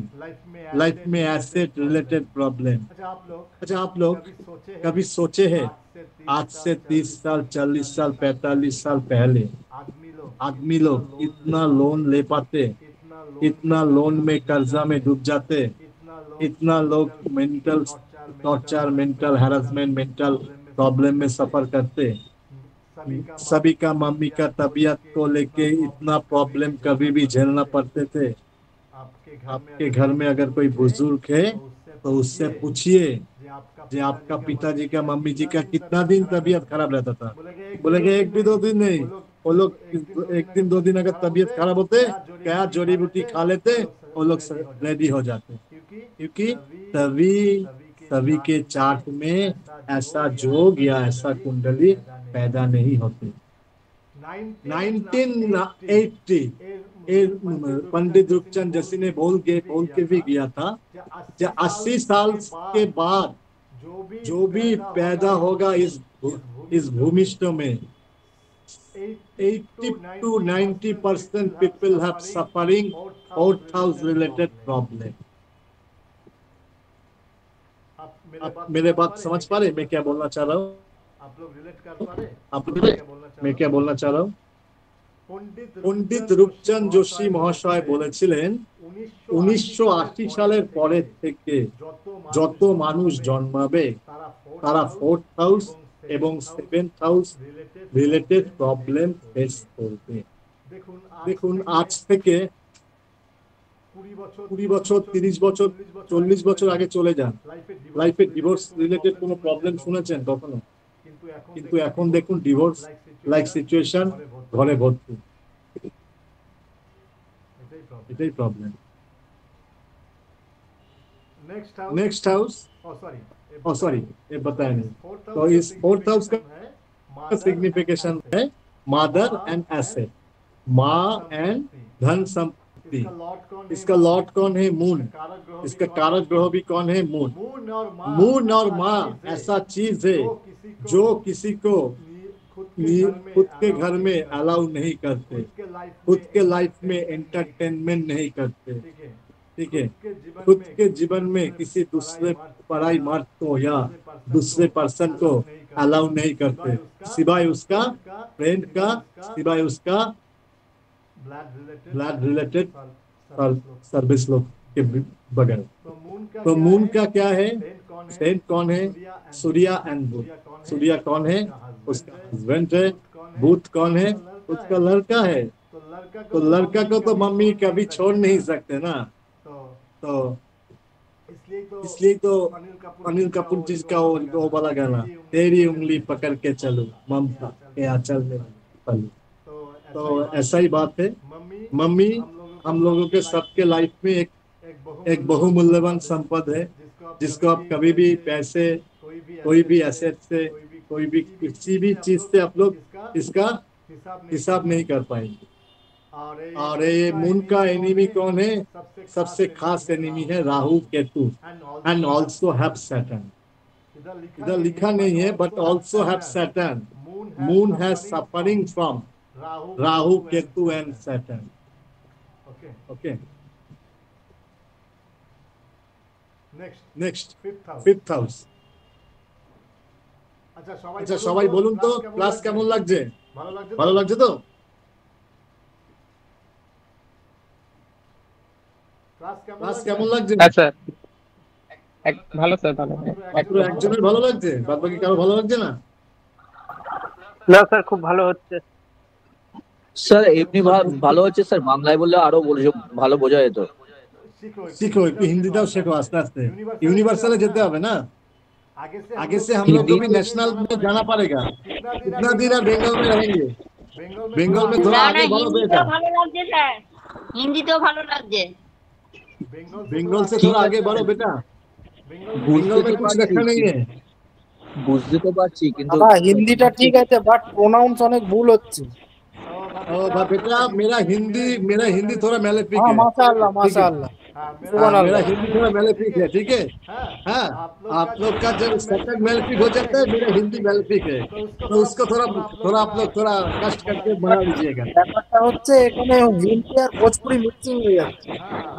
लाइफ में एसेट रिलेटेड प्रॉब्लम। अच्छा आप लोग कभी सोचे हैं आज से 30 साल 40 साल 45 साल पहले आदमी लोग इतना लोन ले पाते, इतना लोन में कर्जा में डूब जाते, इतना लोग mental torture, mental harassment, mental problem में सफर करते। सभी का मम्मी का तबीयत को लेके इतना प्रॉब्लम कभी भी झेलना पड़ते थे। आपके घर में अगर कोई बुजुर्ग है तो उससे पूछिए कि आपका पिताजी का मम्मी जी का कितना दिन तबीयत खराब रहता था। बोलेंगे एक भी 2 दिन नहीं, वो लोग 1 दिन 2 दिन अगर तबीयत खराब होते क्या जड़ी बूटी खा लेते, वो लोग रेडी हो जाते। क्योंकि सभी के चार्ट में ऐसा जोग या ऐसा कुंडली पैदा नहीं होते। 1980 पंडित रूपचंद जैसी ने बोल के भी गया था कि 80 साल के बाद जो भी पैदा होगा इस भूमिष्ठ में 80 to 90% people have suffering fourth house related problem। आप मेरे बात समझ पा रहे मैं क्या बोलना चाह रहा हूँ? आप लोग रिलेट कर पा रहे? आप मैं क्या बोलना चाह रहा हूँ? পণ্ডিত রূপচাঁদ যোশী মহাশয় বলেছিলেন 1980 সালের পরের থেকে যত মানুষ জন্মাবে তারা ফোর্থ হাউস এবং seventh house related problem face করবে। দেখুন আজ থেকে 20 বছর 30 বছর 40 বছর আগে চলে যান, লাইফে ডিভোর্স রিলেটেড কোনো প্রবলেম শুনেছেন কখনো? কিন্তু এখন দেখুন ডিভোর্স লাইক সিচুয়েশন ঘরে ভর্তি। এটাই প্রবলেম। नेक्स्ट हाउस सॉरी ये बताया नहीं। तो इस फोर्थ हाउस का सिग्निफिकेशन है मदर एंड एसेट, माँ एंड धन संपत्ति। इसका लॉर्ड कौन है? मून। इसका कारक ग्रह भी कौन है? मून। मून और माँ ऐसा चीज है जो किसी को खुद के घर में अलाउ नहीं करते, खुद के लाइफ में एंटरटेनमेंट नहीं करते। ठीक है, खुद के जीवन में किसी दूसरे पराई मर्द को या दूसरे पर्सन को अलाउ नहीं करते, सिवाय उसका फ्रेंड का, सिवाय उसका ब्लड रिलेटेड सर्विस लोग के बगैर। तो मून का क्या है? फ्रेंड कौन है? सूर्य एंड बुध। सूर्य कौन है? उसका हस्बैंड है। बुध कौन है? उसका लड़का है। तो लड़का को तो मम्मी कभी छोड़ नहीं सकते ना। तो इसलिए तो अनिल कपूर जी का वो वाला गाना तेरी उंगली पकड़ के चलो ममता के आंचल में पलो। तो ऐसा ही बात है। मम्मी हम लोगों के सबके लाइफ में एक बहुमूल्यवान संपद है जिसको आप कभी भी पैसे, कोई भी एसेट से, कोई भी किसी भी चीज से आप लोग इसका हिसाब नहीं कर पाएंगे। और ये मून का एनिमी कौन है? सबसे खास एनिमी है Rahu Ketu and also have Saturn. इधर लिखा नहीं है but also have Saturn. Moon has suffering from Rahu Ketu and Saturn. Okay next fifth house. আচ্ছা সবাই বলুন তো ক্লাস কেমন লাগছে? ভালো লাগছে তো? ক্লাস কেমন লাগছে? হ্যাঁ স্যার, ভালো স্যার, ভালো। পুরো একজনের ভালো লাগছে, বাদ বাকি কারো ভালো লাগছে না? না স্যার, খুব ভালো হচ্ছে স্যার। এমনি ভালো হচ্ছে স্যার, বাংলায় বললে আরো ভালো বোঝা যেত। सीखो একটু হিন্দিটাও শেখো আস্তে আস্তে। यूनिवर्सल যেতে হবে ना, आगे से हम लोग को भी नेशनल में जाना पड़ेगा। कितना दिन आप बेंगल में रहेंगे? बेंगल में थोड़ा आगे बढ़ो बेटा। ভালো লাগছে স্যার, হিন্দিতেও ভালো লাগছে। बेंगल से थोड़ा आगे बढ़ो बेटा। बेंगल में कुछ रखा नहीं है। বুঝতে তো পারছি কিন্তু দাদা হিন্দিটা ঠিক আছে, বাট প্রোনাউন্স অনেক ভুল হচ্ছে। ओ बेटा मेरा हिंदी थोड़ा मैलेफिक हाँ है। माशाअल्लाह ठीक है? माशाअल्लाह, हाँ, सुभान मेरा अल्लाह। हिंदी थोड़ा मैलेफिक है, ठीक है? हाँ, आप लोग का जब सेकंड मैलेफिक हो जाता है, मेरा हिंदी मैलेफिक है, तो उसको थोड़ा थोड़ा आप लोग थोड़ा कष्ट करके बना लीजिएगा। ব্যাপারটা হচ্ছে এখানে হিন্দি আর ভোজপুরি মিক্সিং হয়ে যাচ্ছে।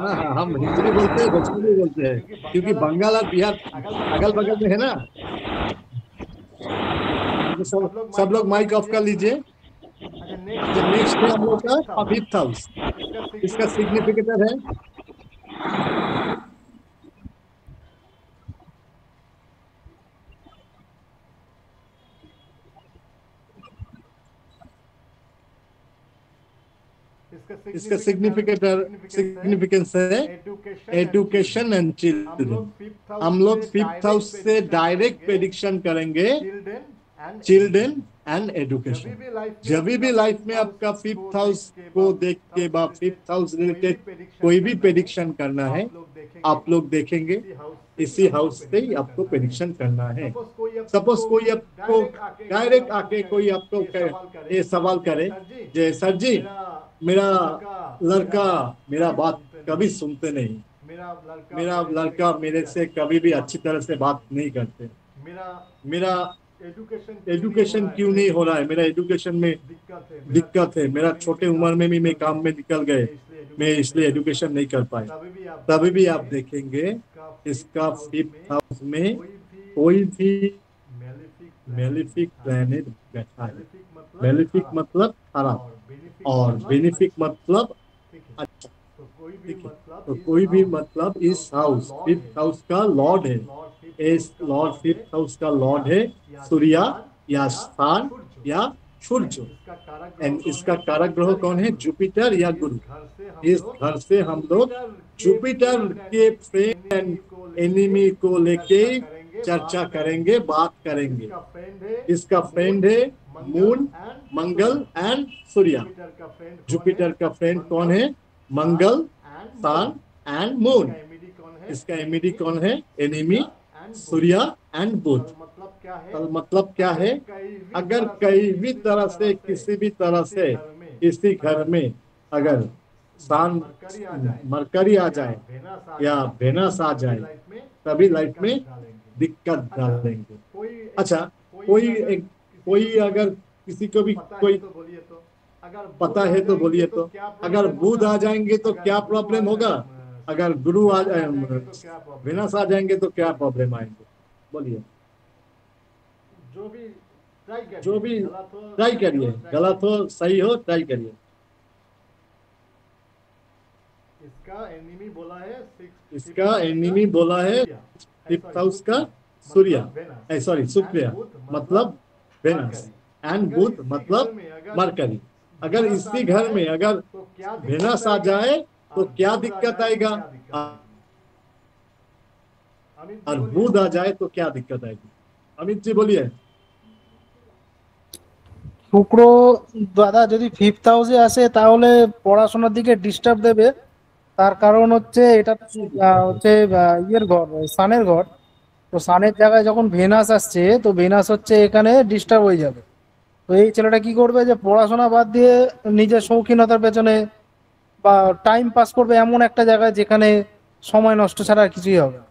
हाँ हाँ, हम हिंदी भी बोलते हैं, भोजपुरी भी बोलते हैं, क्योंकि बंगाल और बिहार अगल बगल में है ना। तो सब लोग माइक ऑफ कर लीजिए। जो नेक्स्ट है हम लोग का फिफ्थ हाउस, इसका सिग्निफिकेटर है इसका सिग्निफिकेंस है एजुकेशन एंड चिल्ड्रन। हम लोग फिफ्थ हाउस से डायरेक्ट प्रेडिक्शन करेंगे चिल्ड्रन एंड एजुकेशन। जब भी लाइफ में आपका फिफ्थ हाउस को देख के बाद फिफ्थ हाउस रिलेटेड कोई भी प्रेडिक्शन करना है, आप लोग देखेंगे इसी हाउस से ही आपको प्रेडिक्शन करना है। सपोज कोई आपको डायरेक्ट आके कोई आपको ये सवाल करे, जय सर जी मेरा लड़का मेरा बात कभी सुनते नहीं, मेरा लड़का मेरे से कभी भी अच्छी तरह से बात नहीं करते, मेरा एजुकेशन क्यों नहीं हो रहा है, मेरा एजुकेशन में दिक्कत है, मेरा छोटे उम्र में भी मैं काम में निकल गए, मैं इसलिए एजुकेशन नहीं कर पाए। तभी भी आप देखेंगे इसका फिफ्थ हाउस में कोई भी मेलिफिक प्लैनेट बैठा है। मेलिफिक मतलब खराब और बेनिफिक मतलब अच्छा। तो कोई भी मतलब इस हाउस फिफ्थ हाउस का लॉर्ड है, इस लॉर्ड फिफ्थ हाउस का लॉर्ड है सूर्य या स्थान या सूर्य। एंड इसका कारक ग्रह कौन है? जुपिटर या गुरु। इस घर से हम लोग जुपिटर के फ्रेंड एंड एनिमी को लेके चर्चा करेंगे, बात करेंगे। इसका फ्रेंड है moon, Mangal and Surya. Jupiter का फ्रेंड कौन है? मंगल, सन एंड मून। इसका एमिडी कौन है? एनिमी सूर्य एंड बुध। मतलब क्या है? अगर कहीं भी तरह से किसी भी तरह से इसी घर में अगर सन मरकरी आ जाए या वेनस आ जाए, तभी लाइफ में दिक्कत डालेंगे। अच्छा, कोई अगर किसी को भी कोई पता है तो बोलिए तो। अगर बुध आ जाएंगे तो क्या प्रॉब्लम होगा? अगर गुरु आ जाए, वेनस आ जाएंगे तो क्या प्रॉब्लम आएंगे? बोलिए। जो भी ट्राई करिए, गलत हो सही हो ट्राई करिए। इसका एनिमी बोला है फिफ्थ हाउस का सूर्य, सॉरी शुक्र मतलब वेनस, एंड बुध मतलब मरकरी। अगर इसी घर में अगर वेनस आ जाए तो क्या दिक्कत आएगा, और बुध आ जाए तो क्या दिक्कत आएगी? अमित जी बोलिए। শুক্র দাদা যদি ফিফথ হাউসে আসে তাহলে পড়াশোনার দিকে ডিস্টার্ব দেবে। তার কারণ হচ্ছে এটা হচ্ছে ইয়ের ঘর, সানের ঘর। তো সানের জায়গায় যখন ভেনাস আসছে, তো ভেনাস হচ্ছে এখানে ডিস্টার্ব হয়ে যাবে। তো এই ছেলেটা কি করবে যে পড়াশোনা বাদ দিয়ে নিজের শৌখিনতার পেছনে বা টাইম পাস করবে এমন একটা জায়গায় যেখানে সময় নষ্ট ছাড়া আর কিছুই হবে না।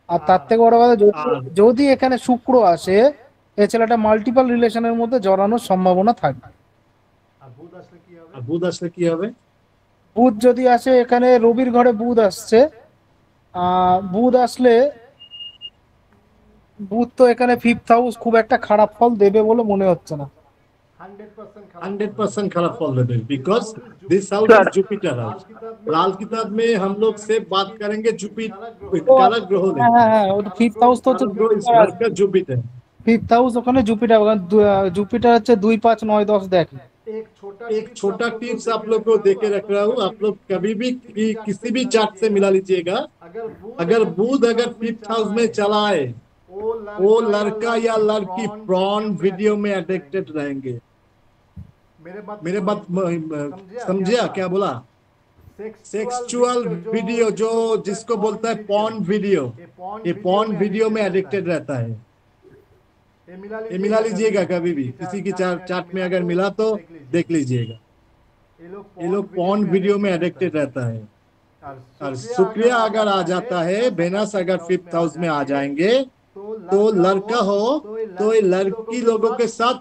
আর তার থেকে বড় কথা, যদি এখানে শুক্র আসে, এই ছেলেটা মাল্টিপল রিলেশনের মধ্যে জড়ানোর সম্ভাবনা থাকবে। আর বুধ আসলে কি হবে? বুধ যদি আসে, এখানে রবির ঘরে বুধ আসছে, বুধ আসলে বুধ তো এখানে ফিফথ হাউস খুব একটা খারাপ ফল দেবে বলে মনে হচ্ছে না। 100% 100% खराब फल देते because this house is Jupiter house. Lal Kitab में हम लोग सिर्फ बात करेंगे जुपिटर काला ग्रह হ্যাঁ হ্যাঁ ह্যাঁ, ওটা ফিফথ হাউস তো হচ্ছে ग्रह इस घर का जुपिटर। ফিফথ হাউস ওখানে জুপিটার, ওখানে জুপিটার হচ্ছে 2, 5, 9, 10 দেখে। एक छोटा टिप्स आप लोग को देके रख रहा हूँ, आप लोग कभी भी किसी भी चार्ट से मिला लीजिएगा, अगर बुध अगर फिफ्थ हाउस में चला है वो लड़का या लड़की प्रॉन वीडियो में एडिक्टेड रहेंगे। मेरे बात समझिया क्या बोला? सेक्सुअल वीडियो जो जिसको बोलता है पॉर्न वीडियो, ये पॉर्न वीडियो में एडिक्टेड रहता है। ये मिला लीजिएगा कभी भी किसी की चार्ट में अगर मिला तो देख लीजिएगा, ये लोग पॉर्न वीडियो में एडिक्टेड रहता है। और शुक्रिया अगर आ जाता है, वेनस अगर फिफ्थ हाउस में आ जाएंगे तो लड़का हो तो ये लड़की लोगों के साथ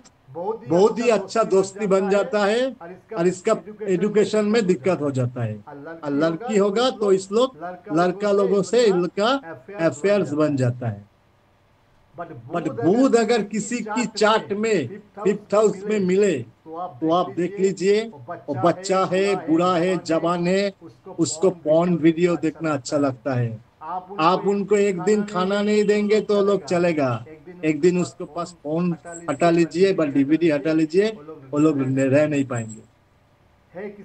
बहुत ही अच्छा दोस्ती बन जाता है और इसका एजुकेशन में दिक्कत हो जाता है। और लड़की होगा तो इस लोग लड़का लोगों से इनका अफेयर्स बन जाता है। बट बुध अगर किसी की चार्ट में फिफ्थ हाउस में मिले तो आप देख लीजिए, वो बच्चा है, बूढ़ा है, जवान है, उसको पॉर्न वीडियो देखना अच्छा लगता है। आप उनको एक दिन खाना नहीं देंगे तो लोग चलेगा, एक दिन उसके पास फोन हटा लीजिए, बस डीवीडी हटा लीजिए, वो लोग रह नहीं पाएंगे।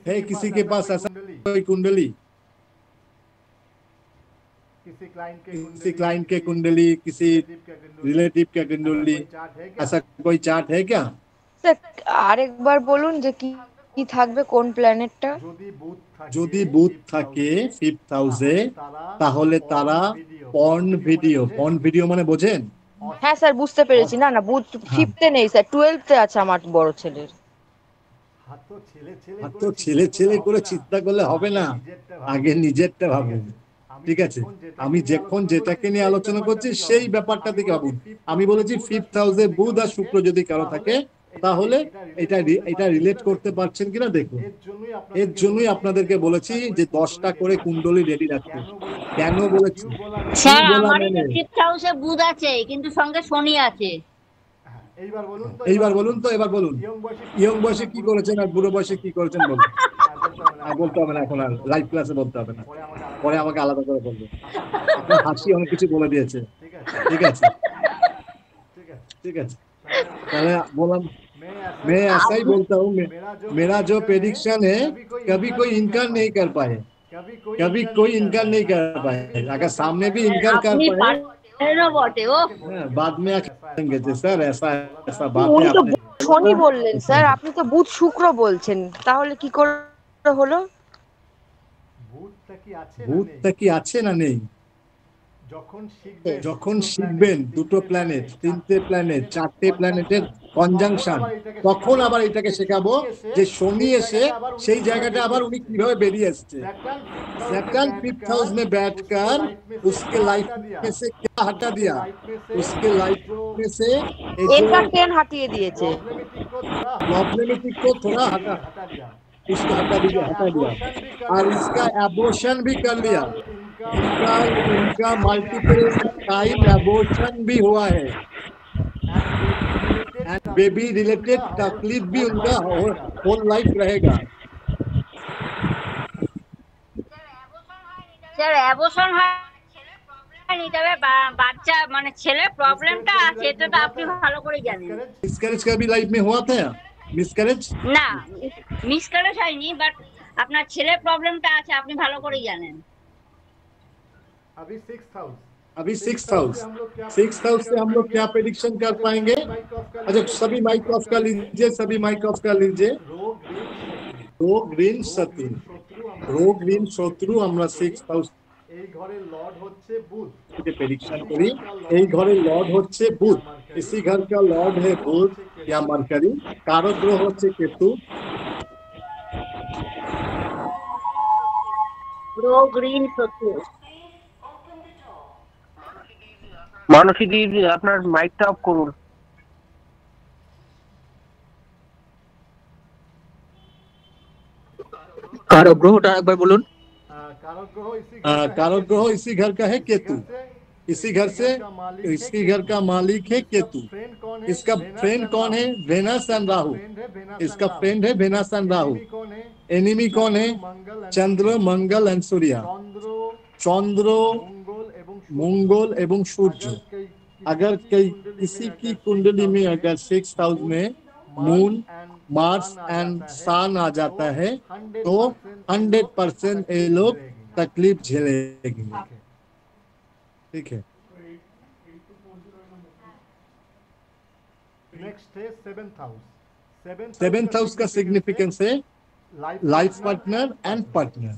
है किसी के पास ऐसा कोई कुंडली, किसी क्लाइंट के कुंडली, किसी रिलेटिव के कुंडली, ऐसा कोई चार्ट है क्या? স্যার আরেকবার বলুন যে কি কি থাকবে কোন প্ল্যানেটটা? যদি বুধ থাকে ফিফথ হাউসে তাহলে তারা পর্ন ভিডিও মানে বোঝেন? হ্যাঁ স্যার বুঝতে পেরেছি। না না বুধ ফিফথে নেই স্যার, 12তে আছে আমার বড় ছেলের। আর তো ছেলে ছেলে করে চিন্তা করলে হবে না, আগে নিজেরটা ভাবুন। ঠিক আছে, আমি যখন যেটাকে নিয়ে আলোচনা করছি সেই ব্যাপারটা থেকে ভাবুন। আমি বলেছি ফিফথ হাউসে বুধ আর শুক্র যদি কারো থাকে তাহলে এটা রিলেট করতে পারছেন কিনা দেখুন। এর জন্যই আপনাদেরকে বলেছি যে 10টা করে কুণ্ডলী রেডি রাখতে। কেন বলেছি? স্যার আমার ফিফথ হাউসে বুধ আছে কিন্তু সঙ্গে শনি আছে। এইবার বলুন তো, এবার বলুন ইয়ং বয়সে কি করেছেন আর বুড়ো বয়সে কি করেছেন বলুন। আর বলতে হবে না, এখন আর লাইভ ক্লাসে বলতে হবে না, পরে আমাকে আলাদা করে বলবে। আপনার হাসি অনেক কিছু বলে দিয়েছে। ঠিক আছে ঠিক আছে, তাহলে বললাম मैं ऐसा ही बोलता हूँ, मेरा जो प्रेडिक्शन है कभी कोई इनकार नहीं कर पाए, कभी कोई इनकार नहीं कर पाए। अगर सामने भी इनकार कर पाए बाद में कहेंगे सर ऐसा ऐसा बात है। উনি তো শনি বললেন স্যার, আপনি তো বুধ শুক্র বলছেন, তাহলে কি করে হলো? ভূতটা কি আছে না নেই? যখন শিখবেন দুটো প্ল্যানেট, তিনটে প্ল্যানেট, চারটে প্ল্যানেটের কনজাংশন, তখন আবার এটাকে শেখাবো যে শনি এসে সেই জায়গাটা আবার উনি কিভাবে বেরিয়ে এসছে। सेकंड फिफ्थ हाउस में बैठकर उसके लाइफ में से क्या हटा दिया, उसके लाइफ में से এন্টারটেন हटिए দিয়েছে, प्रॉब्लमेटिक को थोड़ा हटा उसको हटा दिया और इसका एबॉर्शन भी कर लिया। इनका मल्टीपल टाइम एबॉर्शन भी हुआ है एंड बेबी रिलेटेड तकलीफ भी उनका होल लाइफ रहेगा। স্যার অ্যাবর্শন হয়নি, তবে বাচ্চা মানে ছেলে প্রবলেমটা আছে, এটা তো আপনি ভালো করে জানেন। मिसकैरेज का भी लाइफ में हुआ था? मिसकैरेज না মিসক্যারেজ হয়নি, বাট আপনার ছেলে প্রবলেমটা আছে, আপনি ভালো করেই জানেন। अभी सिक्स्थ हाउस से हम लोग क्या प्रेडिक्शन कर पाएंगे? अच्छा सभी माइक ऑफ कर लीजिए, सभी माइक ऑफ कर लीजिए। रोग ঋণ শত্রু আমরা সিক্সথ হাউস এই ঘরের লর্ড হচ্ছে বুধ, প্রেডিকশন করি এই ঘরের লর্ড হচ্ছে বুধ। इसी घर का लॉर्ड है बुध या मरकरी, कारक ग्रह হচ্ছে কেতু। রোগ ঋণ শত্রু। মানসী দিদি আপনার মাইকটা অফ করুন। कारक ग्रहটা একবার বলুন। कारक ग्रह इसी घर का है केतु। इसी घर से इसी घर का मालिक है केतु। इसका फ्रेंड कौन है? Venus and Rahu. इसका फ्रेंड है वेनस एंड राहु। एनिमी कौन है? चंद्र, मंगल एंड सूर्य। चंद्र, मंगल एवं सूर्य। अगर किसी की कुंडली में अगर 6th हाउस में मून, मार्स एंड सन आ जाता है तो 100% ये लोग तकलीफ झेलेंगे। ठीक है। नेक्स्ट है 7th हाउस। 7th हाउस का सिग्निफिकेंस है लाइफ पार्टनर एंड पार्टनर।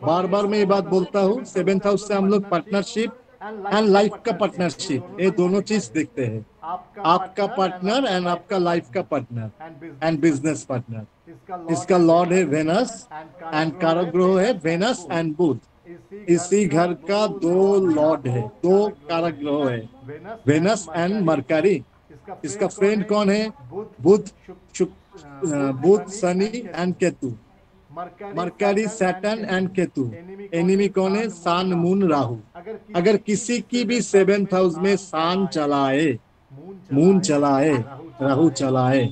बार बार मैं ये बात बोलता हूँ, 7th हाउस से हम लोग पार्टनरशिप एंड लाइफ का पार्टनरशिप, ये दोनों चीज देखते हैं। आपका पार्टनर एंड आपका लाइफ का पार्टनर एंड बिजनेस पार्टनर। इसका लॉर्ड है वेनस एंड कारक ग्रह है वेनस एंड बुध। इसी घर का 2 लॉर्ड है, 2 कारक ग्रह है, वेनस एंड मरकरी। इसका फ्रेंड कौन है? Budh, Budh, Shani and Ketu. Mercury, Saturn and Ketu. Enemy कौन है? Sun, moon, Rahu. अगर किसी की भी 7th हाउस में सन चलाए, मून चलाए, राहु चलाए,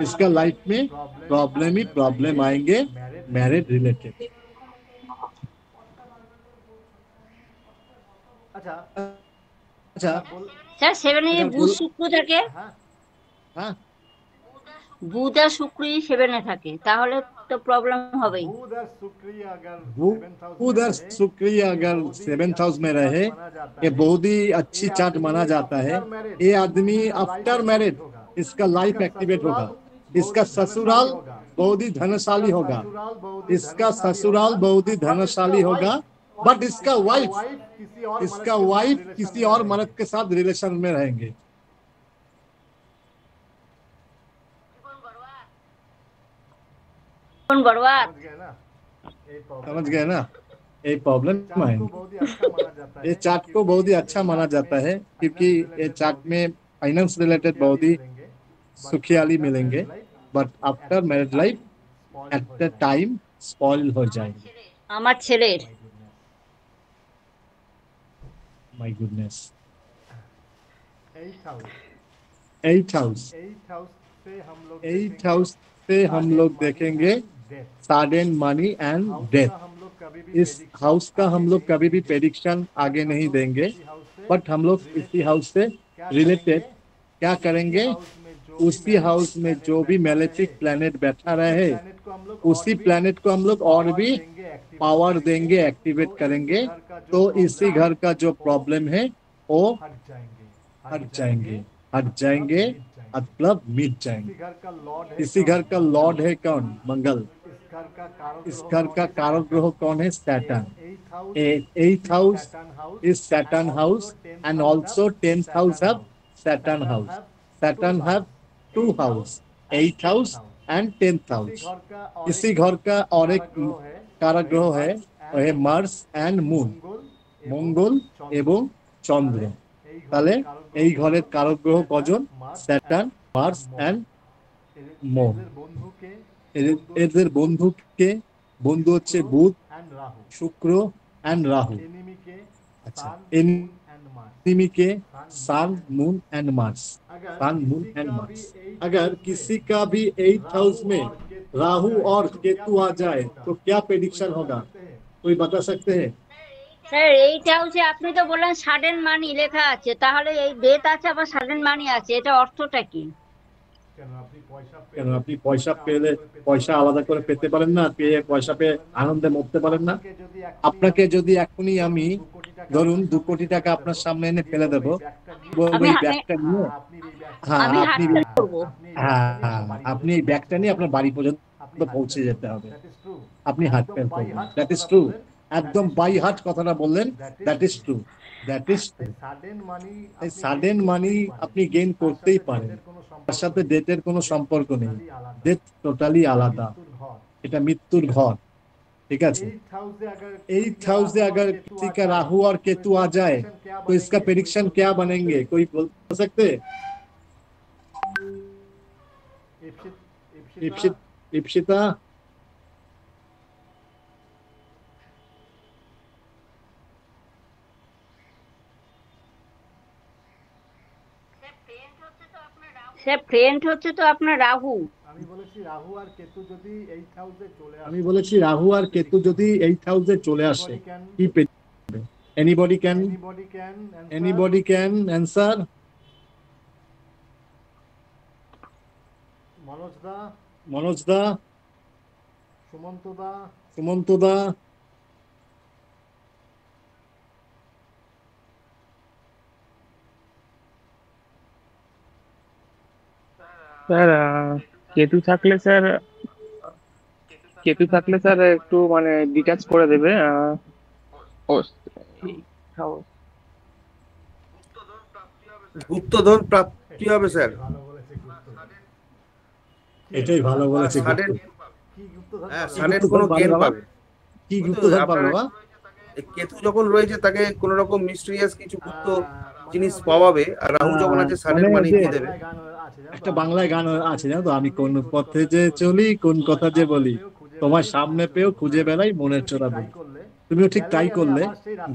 इसका लाइफ में प्रॉब्लम ही प्रॉब्लम आएंगे मैरिज रिलेटेड। अच्छा স্যার 7 এ বুধ শুক্র থাকে, हाँ, বুধ আর শুক্রই 7 এ থাকে, তাহলে তো প্রবলেম হবেই। बुध और शुक्र अगर बुध और शुक्र अगर 7th हाउस में रहे, ये बहुत ही अच्छी चार्ट माना जाता है। ये आदमी आफ्टर मैरिज इसका लाइफ एक्टिवेट होगा। इसका ससुराल बहुत ही धनशाली होगा। इसका ससुराल बहुत ही धनशाली होगा, बट इसका वाइफ किसी और मर्द के साथ रिलेशन में रहेंगे। কোন বড়ুয়া समझ गए ना? ये प्रॉब्लम आएंगे। ये चार्ट को बहुत ही अच्छा माना जाता है, क्योंकि ये चार्ट में फाइनेंस रिलेटेड बहुत ही सुखियाली मिलेंगे, but after marriage life at the time spoil हो जाएंगे। আমার ছেলের my goodness. 8th house. 8th house 8th house से हम लोग देखेंगे सडन मनी एंड डेथ। इस हाउस का हम लोग कभी भी प्रेडिक्शन आगे नहीं देंगे, बट हम लोग इसी हाउस से रिलेटेड क्या करेंगे? उसी हाउस में जो भी मैलेफिक प्लैनेट बैठा रहे, उसी प्लैनेट को हम लोग और भी पावर देंगे, एक्टिवेट करेंगे, तो इसी घर का जो प्रॉब्लम है वो हट जाएंगे, मतलब मिट जाएंगे। इसी घर का लॉर्ड है कौन? मंगल। इस घर का कारक ग्रह कौन है? Saturn. 8th house is Saturn house and also 10th house have Saturn house. Saturn have 2 house, 8th house and 10th house. इसी घर का और एक कारक ग्रह है, वह है मार्स एंड मून, मंगल एवं चंद्र। তাহলে এই ঘরের কারক গ্রহ কজন? Saturn, Mars and Moon. এদের বন্ধুকে বন্ধু হচ্ছে বুধ, শুক্র এন্ড রাহু। अच्छा, एनिमी के sun, moon and Mars. Sun, moon and Mars. अगर किसी का भी 8th हाउस में राहु और केतु आ जाए तो क्या प्रेडिक्शन होगा? कोई बता सकते हैं? স্যার 8 হাউসে আপনি তো বললেন সাডেন মানি লেখা আছে, তাহলে এই ডেট আছে আবার সাডেন মানি আছে, এটা অর্থটা কি? কেন আপনি পয়সা আলাদা করে পেতে পারেন না? পেয়ে পয়সা পেয়ে আনন্দে মরতে পারেন না? আপনাকে যদি এখনই আমি ধরুন 2 কোটি টাকা আপনার সামনে এনে ফেলে দেবো, বলবো এই ব্যাগটা নিয়ে, হ্যাঁ আপনি এই ব্যাগটা নিয়ে আপনার বাড়ি পর্যন্ত পৌঁছে যেতে হবে, আপনি হার্ট ফেল করবেন। That is true. একদম বাই হার্ট কথাটা বললেন, দ্যাট ইজ ট্রু। সাডেন মানি আপনি গেইন করতেই পারেন, তার সাথে ডেটের কোনো সম্পর্ক নেই। ডেট টোটালি আলাদা, এটা মৃত্যুর ঘর। ठीक है। 8th हाउस से अगर किसी का राहु और केतु आ जाए तो इसका प्रेडिक्शन क्या बनेंगे? कोई बोल सकते? इप्सिता সে ফ্রেন্ড হচ্ছে তো আপনার রাহু। আমি বলেছি রাহু আর কেতু যদি 8th হাউসে চলে আসে, আমি বলেছি রাহু আর কেতু যদি 8th হাউসে চলে আসে কি পেতে হবে? Anybody can answer. মনোজ দা, সুমন্ত দা, স্যার কেতু থাকলে স্যার একটু মানে ডিটাচ করে দেবে। গুপ্তধন প্রাপ্তি হবে স্যার। এটাই ভালো বলেছে। সানের কোনো গেন পাবে। কি গুপ্তধন পাবে বাবা? কেতু যখন রয়েছে তাকে কোন রকম মিস্ট্রিয়াস কিছু গুপ্ত জিনিস পাওয়াবে, আর রাহু যখন আছে সানের মানে দিয়ে দেবে। একটা বাংলায় গান আছে জানো তো, আমি কোন পথে যে চলি কোন কথা যে বলি, তোমার সামনে পেয়েও খুঁজে বেড়াই মনের চোরা বলি। তুমিও ঠিক তাই করলে,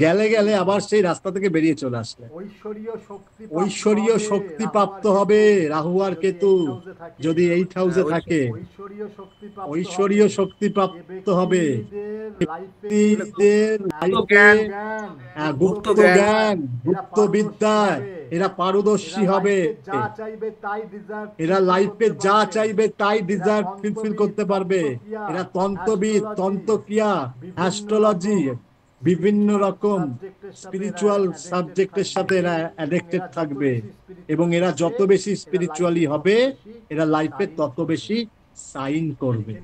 গেলে গেলে আবার সেই রাস্তা থেকে বেরিয়ে চলে আসলে। ঐশ্বরীয় শক্তি প্রাপ্ত হবে রাহু আর কেতু যদি 8th হাউসে থাকে। ঐশ্বরীয় শক্তি প্রাপ্ত হবে, গুপ্ত জ্ঞান, গুপ্ত বিদ্যায় এরা পারদর্শী হবে। এরা লাইফে যা চাইবে তাই ডিজার্ভ ফুলফিল করতে পারবে। এরা তন্ত্রবিদ, তন্ত্রক্রিয়া, অ্যাস্ট্রোলজি, বিভিন্ন রকম স্পিরিচুয়াল সাবজেক্টের সাথে এরা অ্যাডিক্টেড থাকবে, এবং এরা যত বেশি স্পিরিচুয়ালি হবে এরা লাইফে তত বেশি সাইন করবে।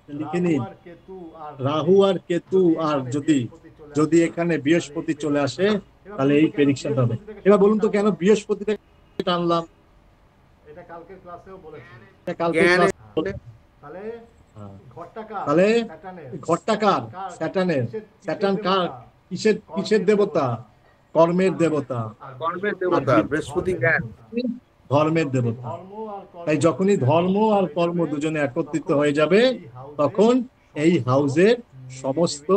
লিখে নিন, রাহু আর কেতু আর যদি এখানে বৃহস্পতি চলে আসে তাহলে এই প্রেডিকশন হবে। এবার বলুন তো কেন বৃহস্পতিটা টানলাম? এটা কালকের ক্লাসেও বলেছি। তাহলে ঘরটা কার? স্যাটার্নের। স্যাটার্ন কার? কিসের দেবতা? কর্মের দেবতা। বৃহস্পতি জ্ঞান, ধর্মের দেবতা। তাই যখনই ধর্ম আর কর্ম দুজনে একত্রিত হয়ে যাবে তখন এই হাউসের সমস্ত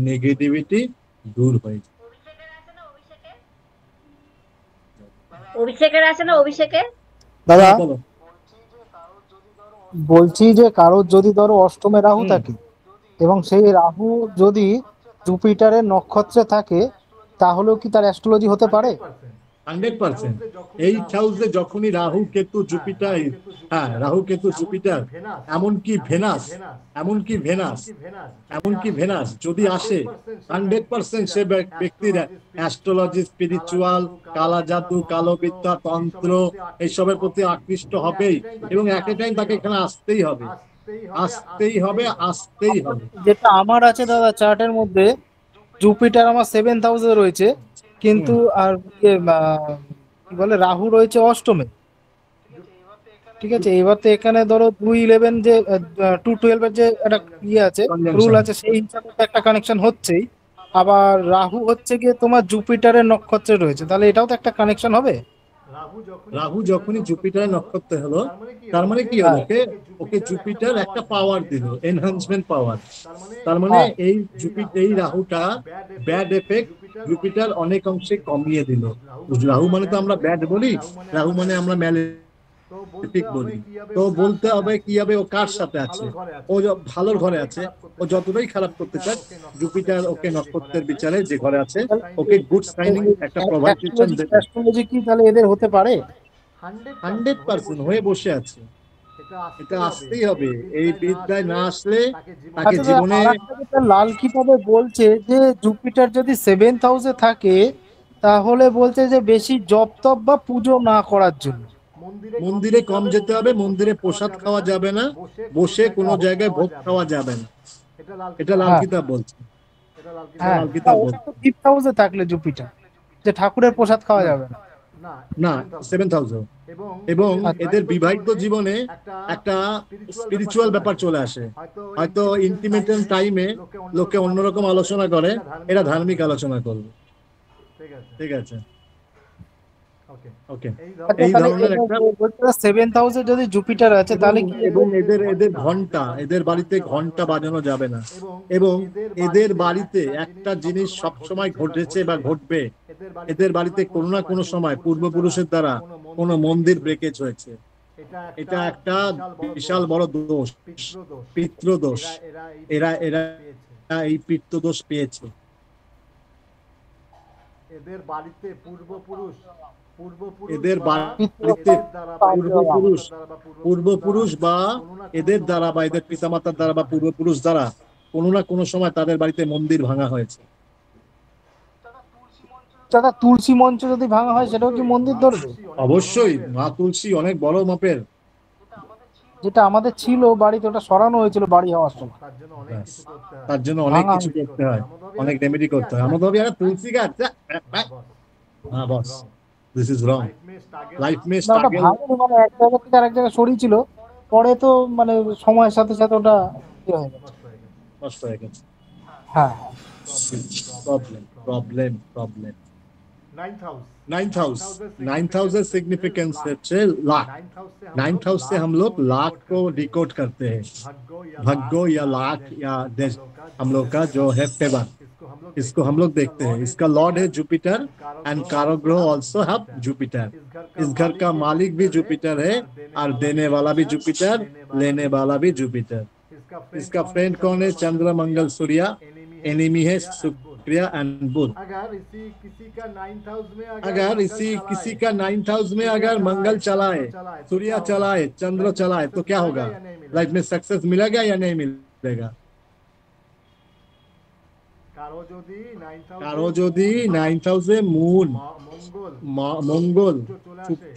নেগেটিভিটি দূর হয়ে যাবে। অভিষেকের আছে না? অভিষেকে দাদা বলছি যে কারোর যদি ধরো অষ্টমে রাহু থাকে এবং সেই রাহু যদি জুপিটারের নক্ষত্রে থাকে, তাহলেও কি তার অ্যাস্ট্রোলজি হতে পারে? 100%। 8th হাউসে যখনই রাহু কেতু জুপিটার, রাহু কেতু জুপিটার, এমনকি ভেনাস যদি আসে, 100% সে ব্যক্তির অ্যাস্ট্রোলজি, স্পিরিচুয়াল, কালা জাদু, কালো বিদ্যা, তন্ত্র এইসবের প্রতি আকৃষ্ট হবেই, এবং একটা টাইম তাকে এখানে আসতেই হবে। যেটা আমার আছে দাদা চার্টের মধ্যে, জুপিটার আমার 7th হাউসে রয়েছে, কিন্তু আর কি বলে রাহু রয়েছে অষ্টমে। ঠিক আছে, এবার তো এখানে ধরো 211 যে 212 এর যে একটা আছে রুল আছে, সেই হিসাবে একটা কানেকশন হচ্ছেই। আবার রাহু হচ্ছে গিয়ে তোমার জুপিটারের নক্ষত্রে রয়েছে, তাহলে এটাও তো একটা কানেকশন হবে। রাহু যখনই জুপিটার নক্ষত্রে হলো, তার মানে কি হলো, ওকে জুপিটার একটা পাওয়ার দিল, এনহান্সমেন্ট পাওয়ার। তার মানে এই রাহুটা ব্যাড এফেক্ট জুপিটার অনেক অংশে কমিয়ে দিল। রাহু মানে তো আমরা ব্যাড বলি, রাহু মানে আমরা ম্যালেফিক বলি। তো বলতে হবে কি হবে, ও কার সাথে আছে? ও ভালোর ঘরে আছে। ও যতটাই খারাপ করতে চায়, জুপিটার ওকে নক্ষত্রের বিচারে যে ঘরে আছে ওকে গুড সাইনিং একটা প্রভাইডেশন দেবে। অ্যাস্ট্রোলজি কি তাহলে এদের হতে পারে? 100% হয়ে বসে আছে। এটা আসতেই হবে। এই বিদ্যায় না আসলে তাকে জীবনে। লাল কিতাবে বলছে যে জুপিটার যদি 7th হাউসে থাকে তাহলে বলছে যে বেশি জপ তপ বা পুজো না করার জন্য। মন্দিরে কম যেতে হবে, মন্দিরে প্রসাদ খাওয়া যাবে না, বসে কোনো জায়গায় ভোগ খাওয়া যাবে না। এটা লাল কিতাব বলছে। লাল কিতাব বলছে 5th হাউসে থাকলে জুপিটার, যে ঠাকুরের প্রসাদ খাওয়া যাবে না 7th হাউসে। এবং এদের বিবাহিত জীবনে একটা স্পিরিচুয়াল ব্যাপার চলে আসে। হয়তো ইন্টিমেট টাইমে লোকে অন্যরকম আলোচনা করে, এরা ধার্মিক আলোচনা করবে। ঠিক আছে, ওকে। এই ধরনের একটা 7th হাউসে যদি জুপিটার আছে তাহলে কি? এবং এদের বাড়িতে ঘন্টা বাজানো যাবে না। এবং এদের বাড়িতে একটা জিনিস সব সময় ঘটেছে বা ঘটবে, এদের বাড়িতে কোনো না কোনো সময় পূর্বপুরুষের দ্বারা কোনো মন্দির ব্রেকেজ হয়েছে। এটা একটা বিশাল বড় দোষ, পিতৃদোষ। এরা এরা এই পিতৃদোষ পেয়েছে। এদের বাড়িতে পূর্বপুরুষ বা এদের দ্বারা বা এদের পিতামাতার দ্বারা বা পূর্বপুরুষ দ্বারা কোনো না কোনো সময় তাদের বাড়িতে মন্দির ভাঙা হয়েছে। দাদা তুলসী মঞ্চ যদি ভাঙা হয় সেটাও কি মন্দির ধরবে? অবশ্যই, মা তুলসী অনেক বড় মাপের। যেটা আমাদের ছিল বাড়িতে, ওটা সরানো হয়েছিল বাড়ি হওয়ার সময়। তার জন্য অনেক কিছু করতে হয়, অনেক রেমেডি করতে হয়। আমাদের একটা তুলসী গাছ, হ্যাঁ boss, this is wrong. Life মে স্ট্রাগল, মানে এক জায়গা থেকে আরেক জায়গায় সরিয়েছিল, পরে তো মানে সময়ের সাথে সাথে ওটা হয়ে গেছে, কষ্ট হয়ে গেছে। হ্যাঁ, प्रॉब्लम 9th हाउस सिग्निफिकेंस है लाख। 9th हाउस से हम लोग लाख को डिकोड करते हैं, भाग्यो या लाख या देश, हम लोग का जो है फेवर, इसको हम लोग देखते हैं। इसका लॉर्ड है जुपिटर एंड कारोग्रह ऑल्सो है जुपिटर। इस घर का मालिक भी जुपिटर है और देने वाला भी जुपिटर, लेने वाला भी जुपिटर। इसका फ्रेंड कौन है? चंद्र मंगल सूर्य, एनिमी है शुक्र एंड बुध। अगर किसी का 9th हाउस में अगर मंगल चलाए, सूर्य चलाए, चंद्र चलाए तो क्या होगा? लाइफ में सक्सेस मिलेगा या नहीं मिलेगा? কারো যদি 9th হাউসে মুন মঙ্গল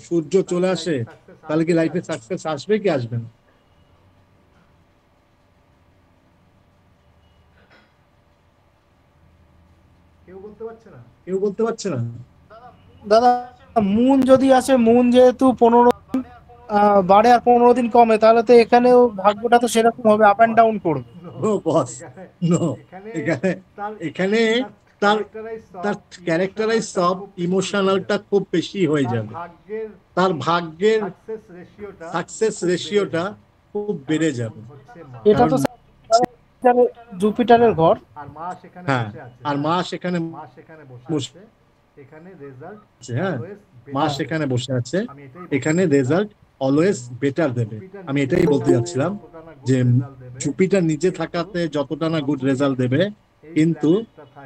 সূর্য চলে আসে, তাহলে কি লাইফে সাকসেস আসবে কি আসবে না? কেউ বলতে পারছে না। দাদা মুন যদি আসে, মুন যেহেতু 15 দিন বাড়ে আর 15 দিন কমে, তাহলে তো এখানেও ভাগ্যটা তো সেরকম হবে, আপ এন্ড ডাউন করবে। নো বস, নো, এখানে তার ক্যারেক্টারাইজ সব ইমোশনালটা খুব বেশি হয়ে যাবে, তার ভাগ্যের সাকসেস রেশিওটা খুব বেড়ে যাবে। এটা তো জুপিটারের ঘর, হ্যাঁ, আর মা সেখানে বসে, হ্যাঁ মা সেখানে বসে আছে, এখানে রেজাল্ট অলওয়েজ বেটার দেবে। আমি এটাই বলতে যাচ্ছিলাম যে জুপিটার নিজে থাকাতে যতটা না গুড রেজাল্ট দেবে, কিন্তু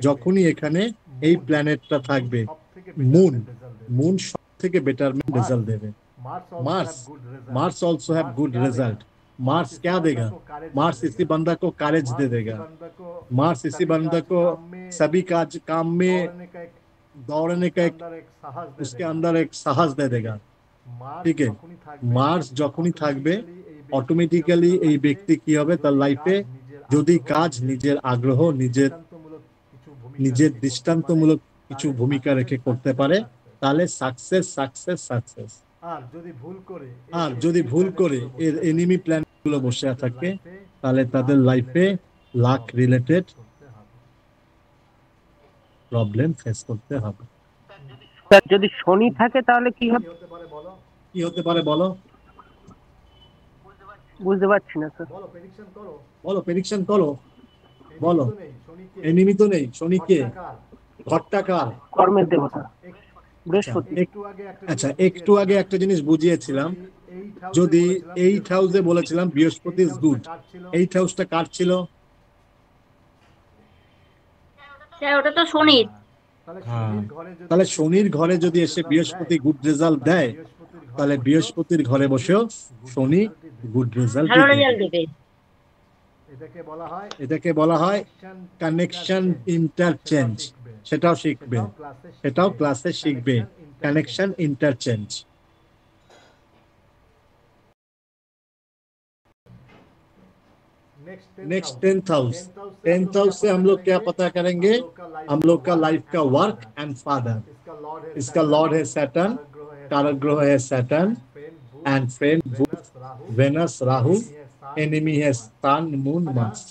যখনই এখানে এই প্ল্যানেটটা থাকবে মুন সব থেকে বেটারমেন্ট রেজাল্ট দেবে। Mars also have good result. Mars क्या देगा? मार्स इसी बंदा को करेज दे देगा। मार्स इसी बंदा को सभी काम में दौड़ने का एक उसके अंदर एक साहस दे देगा। ঠিক আছে, মার্স যখনই থাকবে অটোমেটিক্যালি এই ব্যক্তি কি হবে, তার লাইফে যদি কাজ নিজের আগ্রহ, নিজের দৃষ্টান্তমূলক কিছু ভূমিকা রেখে করতে পারে, তাহলে সাকসেস। আর যদি ভুল করে এর এনিমি প্ল্যান গুলো বসে থাকে, তাহলে তাদের লাইফে লাক রিলেটেড প্রবলেম ফেস করতে হবে। যদি শনি থাকে তাহলে কি হতে পারে বলো? বুঝতে পারছি না স্যার। বলো প্রেডিকশন করো, বলো। এনিমি তো নেই, শনি কে? ঘরটা কার? কর্মের দেবতা বৃহস্পতি। আচ্ছা, একটু আগে একটা জিনিস বুঝিয়েছিলাম, যদি 8th হাউসে বলেছিলাম বৃহস্পতি ইজ গুড, 8th হাউসটা কার ছিল? ওটা তো শনির। তাহলে শনির ঘরে যদি এসে বৃহস্পতি গুড রেজাল্ট দেয়, তাহলে বৃহস্পতির ঘরে বসেও শনি গুড রেজাল্ট দেবে। এটাকে বলা হয় কানেকশন ইন্টারচেঞ্জ। সেটাও শিখবে, সেটাও ক্লাসে শিখবে, connection interchange. Next 10th house. 10th house से हम लोग क्या पता करेंगे? हम लोग का लाइफ का वर्क एंड फादर। इसका लॉर्ड है सैटर्न, कारक ग्रह है Saturn and friend Budh, Venus, Rahu, enemy है सन, मून, मार्स।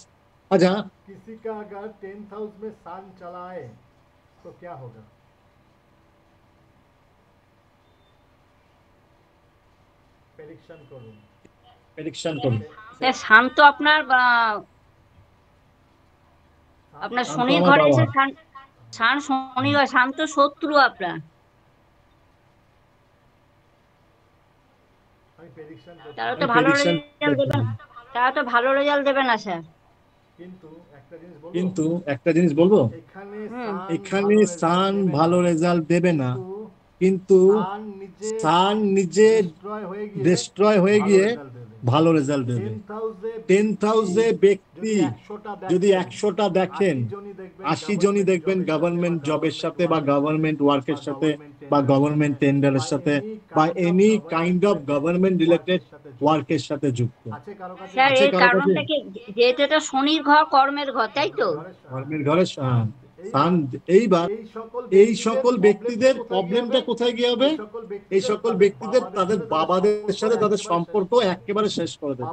अच्छा, किसी का अगर 10th हाउस में सन चलाए तो क्या होगा? প্রেডিকশন করুন। শান তো আপনার শনির ঘরে এসে শান শনি হয়, শান তো শত্রু আপনার। আমি প্রেডিকশন করছি, তারা তো ভালো প্রেডিকশন রেজাল্ট দেবে না, তারা তো ভালো রেজাল্ট দেবে না স্যার। কিন্তু একটা জিনিস বলবো, কিন্তু একটা জিনিস বলবো, এখানে হুম। এখানে সান ভালো রেজাল্ট দেবে না, কিন্তু কিন্তু সান নিজে ডিস্ট্রয় হয়ে গিয়ে ভালো রেজাল্ট দেবে। 10,000 ব্যক্তি যদি 100টা দেখেন, 80 জনই দেখবেন গভর্নমেন্ট জবের সাথে বা গভর্নমেন্ট ওয়ার্কের সাথে বা গভর্নমেন্ট টেন্ডারের সাথে বা any kind of government related ওয়ার্কের সাথে যুক্ত। স্যার আছে এই কারো কাছে? কারণটা কি, যেহেতু এটা শনির ঘর, কর্মের ঘর, তাই তো? কর্মের ঘরে সান। এইবার এই সকল ব্যক্তিদের প্রবলেমটা কোথায় গিয়ে হবে? এই সকল ব্যক্তিদের তাদের বাবাদের সাথে তাদের সম্পর্ক একেবারে শেষ করে দেবে।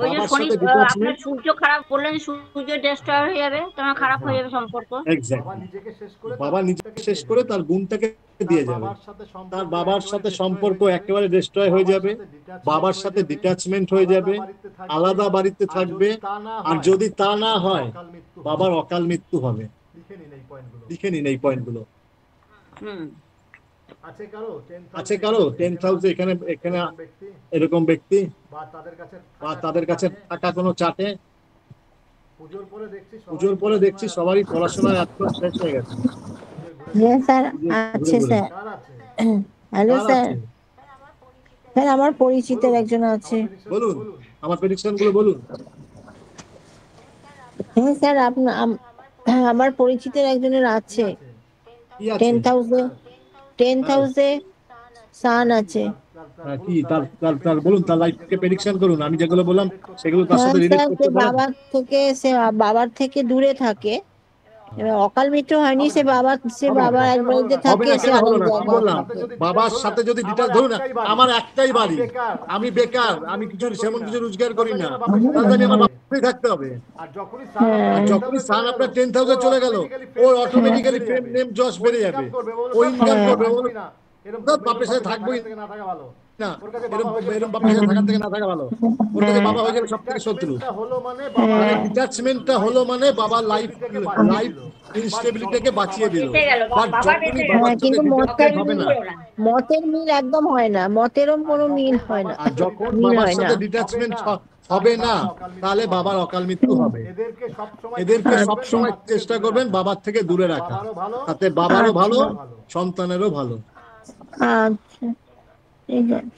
ওই যে বাবার শনি, সাথে detachment- আপনার সূর্য খারাপ বললেন, সূর্য ডিস্ট্রয় হয়ে যাবে, তোমার খারাপ হয়ে যাবে সম্পর্ক। এক্স্যাক্টলি, বাবা নিজেকে শেষ করে তার গুণটাকে দিয়ে যাবে, তার বাবার সাথে সম্পর্ক একেবারে ডিস্ট্রয় হয়ে যাবে, বাবার সাথে ডিটাচমেন্ট হয়ে যাবে, আলাদা বাড়িতে থাকবে। আর যদি তা না হয়, বাবার অকাল মৃত্যু হবে। লিখে নিন এই পয়েন্টগুলো। হুম। আছে কারো 10,000 এখানে এখানে এরকম ব্যক্তি বা তাদের কাছে থাকা কোনো চাটে? পুজোর পরে দেখছি সবারই পড়াশোনার একদম শেষ হয়ে গেছে। হ্যাঁ স্যার, আছে স্যার। হ্যালো স্যার, স্যার আমার পরিচিতের একজন আছে। বলুন, আমার প্রেডিকশন গুলো বলুন। হ্যাঁ স্যার, আমার পরিচিতের একজনের আছে। কি আছে? 10,000 সান আছে। কি তার তার তার বলুন, তার লাইফকে প্রেডিকশন করুন। আমি যেগুলো বললাম সেগুলো তার সাথে রিলেট স্যার, করতে পারেন। বাবার থেকে দূরে থাকে। এবার অকাল মৃত্যু হয়নি, সে বাবা এক বাড়িতে থাকে, সে আরেক জায়গায় বললাম থাকে। বাবার সাথে যদি ডিটেইলস ধরুন, আমার একটাই বাড়ি, আমি বেকার, আমি কিছু সেমন কিছু রোজগার করি না, তাহলে আমি আমার বাড়িতেই থাকতে হবে। আর যখনই সান আপনার 10,000 চলে গেল, ওর অটোমেটিক্যালি ফেম নেম যশ বেড়ে যাবে, ও ইনকাম করবে, ও বাপের সাথে থাকবোই না, এরকম বাপের সাথে থাকার থেকে না থাকা ভালো। ওর কাছে বাবা হয়ে যাবে সব থেকে শত্রু। ডিটাচমেন্টটা হলো মানে বাবা লাইফ ইনস্টেবিলিটিকে বাঁচিয়ে দিল। কিন্তু মতের মিল একদম হয় না, মতেরও কোনো মিল হয় না। আর যখন বাবার সাথে ডিটাচমেন্ট হবে না, তাহলে বাবার অকাল মৃত্যু হবে। এদেরকে সবসময় চেষ্টা করবেন বাবার থেকে দূরে রাখা, তাতে বাবারও ভালো, সন্তানেরও ভালো। আচ্ছা,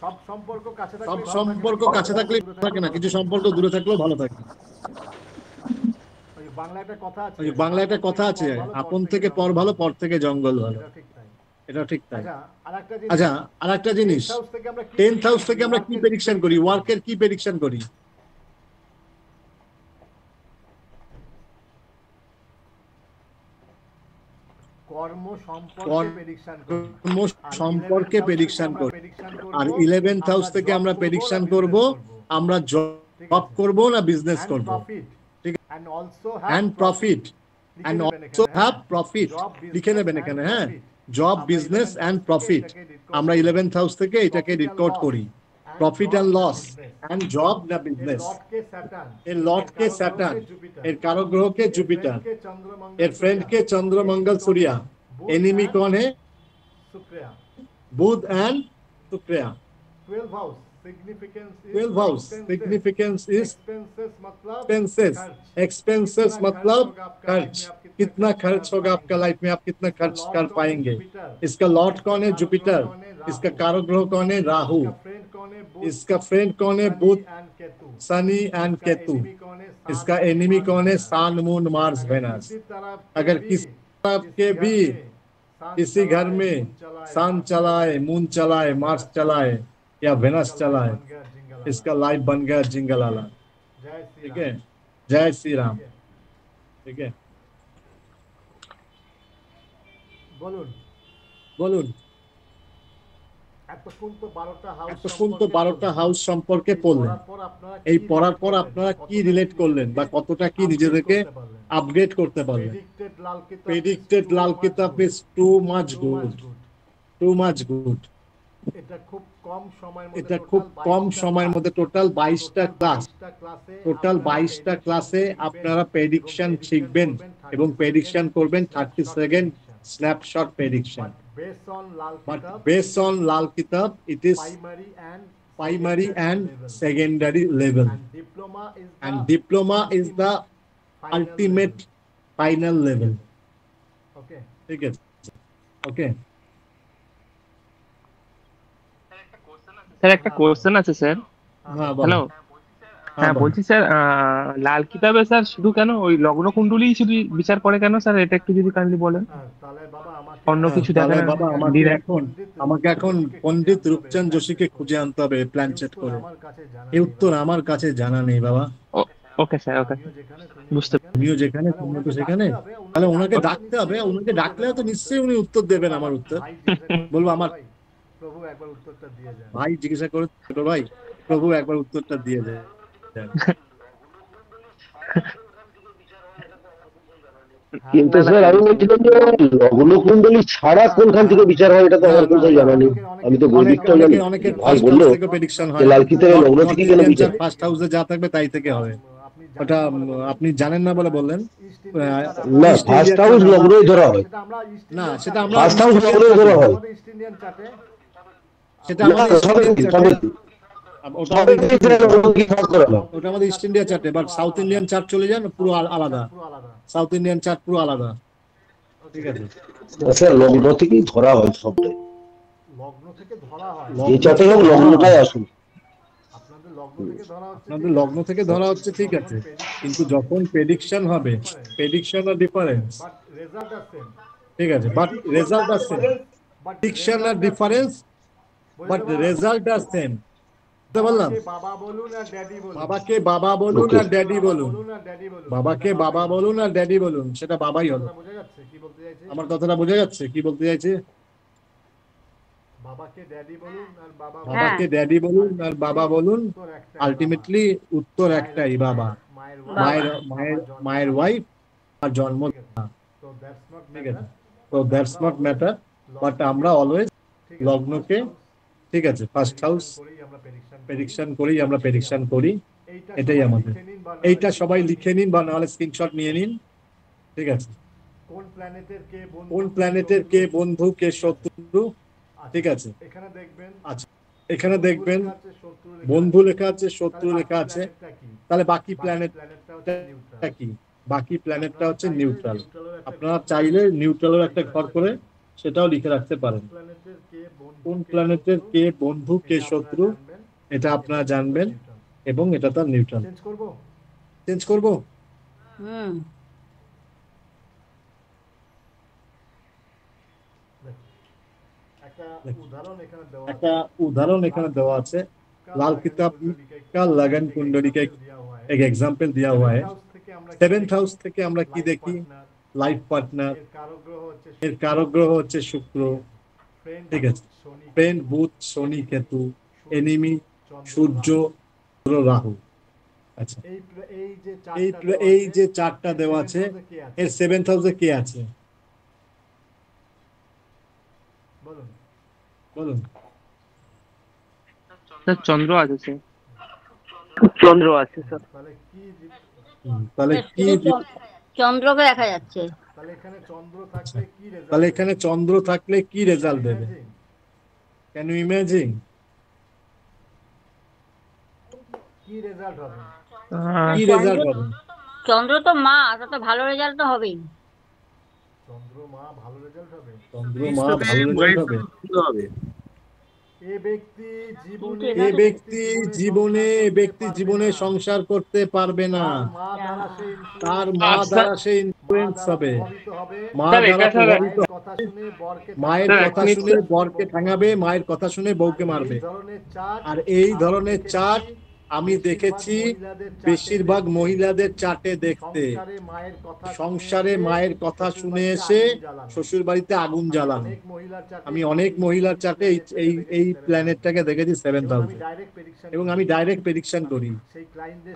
সব সম্পর্ক কাছে থাকলে থাকে না, কিছু সম্পর্ক দূরে থাকলেও ভালো থাকে। বাংলা একটা কথা আছে, আপন থেকে পর ভালো, পর থেকে জঙ্গল ভালো। এটা ঠিক তাই। আচ্ছা, আর একটা জিনিস, 10,000 থেকে আমরা কি প্রেডিকশন করি, ওয়ার্কের কি প্রেডিকশন করি? কর্ম সম্পর্কে প্রেডিকশন করি। আর 11th হাউস থেকে আমরা প্রেডিকশন করব আমরা জব করব না বিজনেস করব। ঠিক আছে, and profit, and also have profit লিখে নেবেন এখানে। হ্যাঁ, জব, বিজনেস এন্ড প্রফিট, আমরা 11th হাউস থেকে এটাকে রেকর্ড করি। Profit and loss, and job না বিজনেস। এর লর্ড কে স্যাটার্ন, এর কারক গ্রহ কে জুপিটার, এর फ्रेंड के चंद्र मंगल सूर्य, एनिमी कौन है? बुध एंड शुक्र। 12 हाउस सिग्निफिकेंस इज एक्सपेंसेस, मतलब खर्च। कितना खर्च होगा आपका लाइफ में, आप कितना खर्च कर पाएंगे। इसका लॉर्ड कौन है? जुपिटर। इसका कारक ग्रह कौन है? राहु। इसका फ्रेंड कौन है? बुध, शनि एंड केतु। इसका एनिमी कौन है? Sun, moon, Mars, Venus. अगर किसी के भी किसी घर में सन चलाए, मून चलाए, मार्स चलाए या वेनस चलाए, इसका लाइफ बन गया जिंगलाला। ठीक है, जय श्री राम। ठीक है, बोलून এতক্ষণ তো 12টা হাউস সম্পর্কে পড়লেন। এই পড়ার পর আপনারা কি রিলেট করলেন বা কতটা কি নিজেদেরকে আপগ্রেড করতে পারলেন? প্রেডিক্টেড লাল কিতাব is too much good, too much good. এটা খুব কম সময়ের মধ্যে টোটাল 22টা ক্লাসে আপনারা প্রেডিকশন শিখবেন এবং প্রেডিকশন করবেন 30 second snapshot prediction. But based on Lal Kitab, it is primary and secondary level, and diploma is the ultimate final level. Okay. ঠিক আছে, ওকে। স্যার একটা কোশ্চেন আছে স্যার। হ্যাঁ হ্যালো, হ্যাঁ বলছি স্যার, লাল কিতাবে স্যার শুধু কেন ওই লগ্ন কুণ্ডলী শুধু বিচার করে কেন স্যার? এটা একটু যদি কাইন্ডলি বলেন। অন্য কিছু দেখেন না? বাবা আমাকে এখন পণ্ডিত রূপচাঁদ যোশীকে খুঁজে আনতে হবে প্ল্যান সেট করে। এই উত্তর আমার কাছে জানা নেই বাবা। ওকে স্যার, ওকে, বুঝতে তুমিও যেখানে তুমিও তো সেখানে, তাহলে ওনাকে ডাকতে হবে। ওনাকে ডাকলে তো নিশ্চয়ই উনি উত্তর দেবেন আমার উত্তর। বলবো আমার প্রভু একবার উত্তরটা দিয়ে যান। ভাই জিজ্ঞাসা করে ছোট ভাই, প্রভু একবার উত্তরটা দিয়ে দেয়। কিন্তু স্যার আমি বলছিলাম যে লগ্ন কুণ্ডলী ছাড়া কোনখান থেকে বিচার হয় এটা তো আমার কোথাও জানা নেই। আমি তো বৈদিকটা জানি। ভাই বললো যে লাল কিতাবে লগ্ন থেকে কেন বিচার? ফার্স্ট হাউসে যা থাকবে তাই থেকে হবে। ওটা আপনি জানেন না বলে বললেন। না, ফার্স্ট হাউস লগ্নই ধরা হয়। না, সেটা আমরা ফার্স্ট হাউস লগ্নই ধরা হয়। সেটা ওটা আমাদের ইস্ট ইন্ডিয়া চার্টে, বাট সাউথ ইন্ডিয়ান চার্ট চলে যান পুরো আলাদা। সাউথ ইন্ডিয়ান চার্ট পুরো আলাদা। ঠিক আছে স্যার, লগ্ন থেকেই ধরা হয় সবটাই। লগ্ন থেকে ধরা হয়, যে চার্টে হোক লগ্নটাই আসুন। আপনাদের লগ্ন থেকে ধরা হচ্ছে, ঠিক আছে, কিন্তু যখন প্রেডিকশন হবে, প্রেডিকশন আর ডিফারেন্স। ঠিক আছে, বাট রেজাল্ট আর সেম। প্রেডিকশন আর ডিফারেন্স, বাট রেজাল্ট আর সেম। বললাম বাবাকে বাবা বলুন আর ড্যাডি বলুন, বাবাকে বাবা বলুন আর ড্যাডি বলুন, সেটা বাবাই হলো। আমার কথাটা বোঝা যাচ্ছে কি বলতে চাইছে? বাবাকে ড্যাডি বলুন আর বাবা, বাবাকে ড্যাডি বলুন আর বাবা বলুন, আলটিমেটলি উত্তর একটাই, বাবা। মায়ের ওয়াইফ আর জন্ম। ঠিক আছে, তো দ্যাটস নট ম্যাটার, বাট আমরা অলওয়েজ লগ্নকে, ঠিক আছে, ফার্স্ট হাউস প্রেডিকশন করি, আমরা প্রেডিকশন করি, এটাই আমাদের। এইটা সবাই লিখে নিন বা নাহলে স্ক্রিনশট নিয়ে নিন। ঠিক আছে, কোন প্ল্যানেটের কে বন্ধু কে শত্রু। ঠিক আছে, আচ্ছা এখানে দেখবেন বন্ধু লেখা আছে, শত্রু লেখা আছে, তাহলে বাকি প্ল্যানেটটা কি? বাকি প্ল্যানেটটা হচ্ছে নিউট্রাল। আপনারা চাইলে নিউট্রালের একটা ঘর করে সেটাও লিখে রাখতে পারেন। কোন প্ল্যানেটের কে বন্ধু কে শত্রু এটা আপনারা জানবেন, এবং এটা তার নিউট্রাল। চেঞ্জ করব। একটা उदाहरण এখানে দেওয়া আছে। लाल किताब का लगन कुंडली का एक एग्जांपल दिया हुआ है। 7th हाउस থেকে আমরা কি দেখি? লাইফ পার্টনার, এর কারক গ্রহ হচ্ছে শুক্র। ঠিক আছে, ফ্রেন্ড বুধ শনি কেতু, এনিমি সূর্য রাহু। আচ্ছা, এই যে চারটা দেওয়া আছে, এর 7th হাউসে কে আছে বলুন? স্যার চন্দ্র আছে স্যার। চন্দ্র আছে স্যার। তাহলে কি চন্দ্রকে দেখা যাচ্ছে। তাহলে এখানে চন্দ্র থাকলে কি রেজাল্ট দেবে? ক্যান ইউ ইমাজিন কি রেজাল্ট হবে? কি রেজাল্ট হবে? চন্দ্র তো মা, তো ভালো রেজাল্ট তো হবেই। চন্দ্র মা ভালো রেজাল্ট হবে। চন্দ্র মা ভালো রেজাল্ট হবে। এই ব্যক্তি জীবনে সংসার করতে পারবে না। তার মা দ্বারা সে ইনফ্লুয়েন্স হবে। মায়ের কথা শুনে বরকে ঠাঙাবে, মায়ের কথা শুনে বউকে মারবে। আর এই ধরনের চার্ট আমি দেখেছি বেশিরভাগ মহিলাদের চার্টে দেখতে। সংসারে মায়ের কথা শুনে এসে শ্বশুর বাড়িতে আগুন জ্বালানো। আমি অনেক মহিলার চার্টে এই প্ল্যানেটটাকে দেখেছি 7th হাউসে, এবং আমি ডাইরেক্ট প্রেডিকশন করি।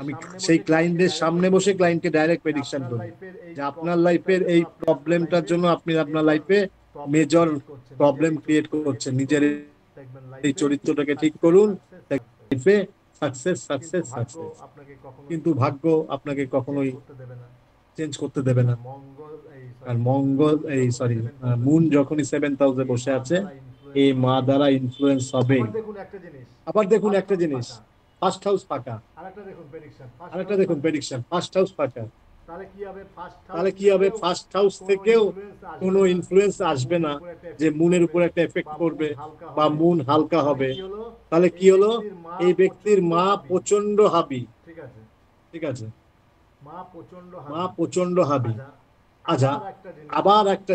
আমি সেই ক্লায়েন্টদের সামনে বসে ক্লায়েন্টকে ডাইরেক্ট প্রেডিকশন করি যে আপনার লাইফের এই প্রবলেমটার জন্য আপনি আপনার লাইফে মেজর প্রবলেম ক্রিয়েট করছেন। নিজের এই চরিত্রটাকে ঠিক করুন, লাইফে সাকসেস সাকসেস সাকসেস। কিন্তু ভাগ্য আপনাকে কখনোই চেঞ্জ করতে দেবে না। আর মঙ্গল এই সরি মুন যখনই 7th হাউসে বসে আছে এই মা দ্বারা ইনফ্লুয়েন্স হবে। আবার দেখুন একটা জিনিস, ফার্স্ট হাউস ফাঁকা, আরেকটা দেখুন প্রেডিকশন, ফার্স্ট হাউস ফাঁকা, তাহলে কি হবে? ফার্স্ট হাউস থেকেও কোনো ইনফ্লুয়েন্স আসবে না যে মুনের উপর একটা এফেক্ট করবে বা মুন হালকা হবে। তাহলে কি হলো? এই ব্যক্তির মা প্রচন্ড হাবি, ঠিক আছে, মা প্রচন্ড হাবি। আচ্ছা আবার একটা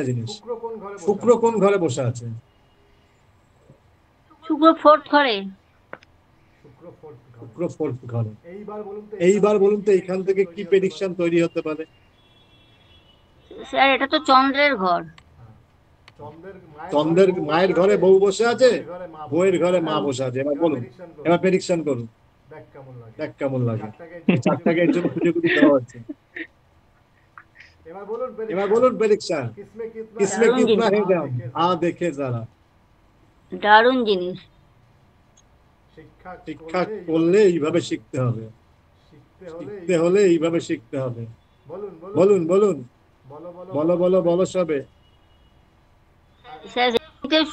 জিনিস, শুক্র কোন ঘরে বসে আছে? শুক্র ফোর্থ ঘরে। শুক্র ফোর্থ ঘরে। এইবার বলুন তো এখান থেকে কি প্রেডিকশন তৈরি হতে পারে? স্যার এটা তো চন্দ্রের ঘর। চন্দ্রের মায়ের ঘরে বউ বসে আছে, বউয়ের ঘরে মা বসে আছে। এবার বলুন, এবার প্রেডিকশন করুন, দেখ কেমন লাগে। চারটাকে এর জন্য খুঁজে খুঁজে দেওয়া হচ্ছে। এবার বলুন প্রেডিকশন, কিসমে কিতনা है দাম আ দেখে যারা। দারুণ জিনিস। শিক্ষা করলে এইভাবে শিখতে হবে, শিখতে হলে এইভাবে শিখতে হবে। বলুন বলুন, বলো বলো বলো সবে। স্যার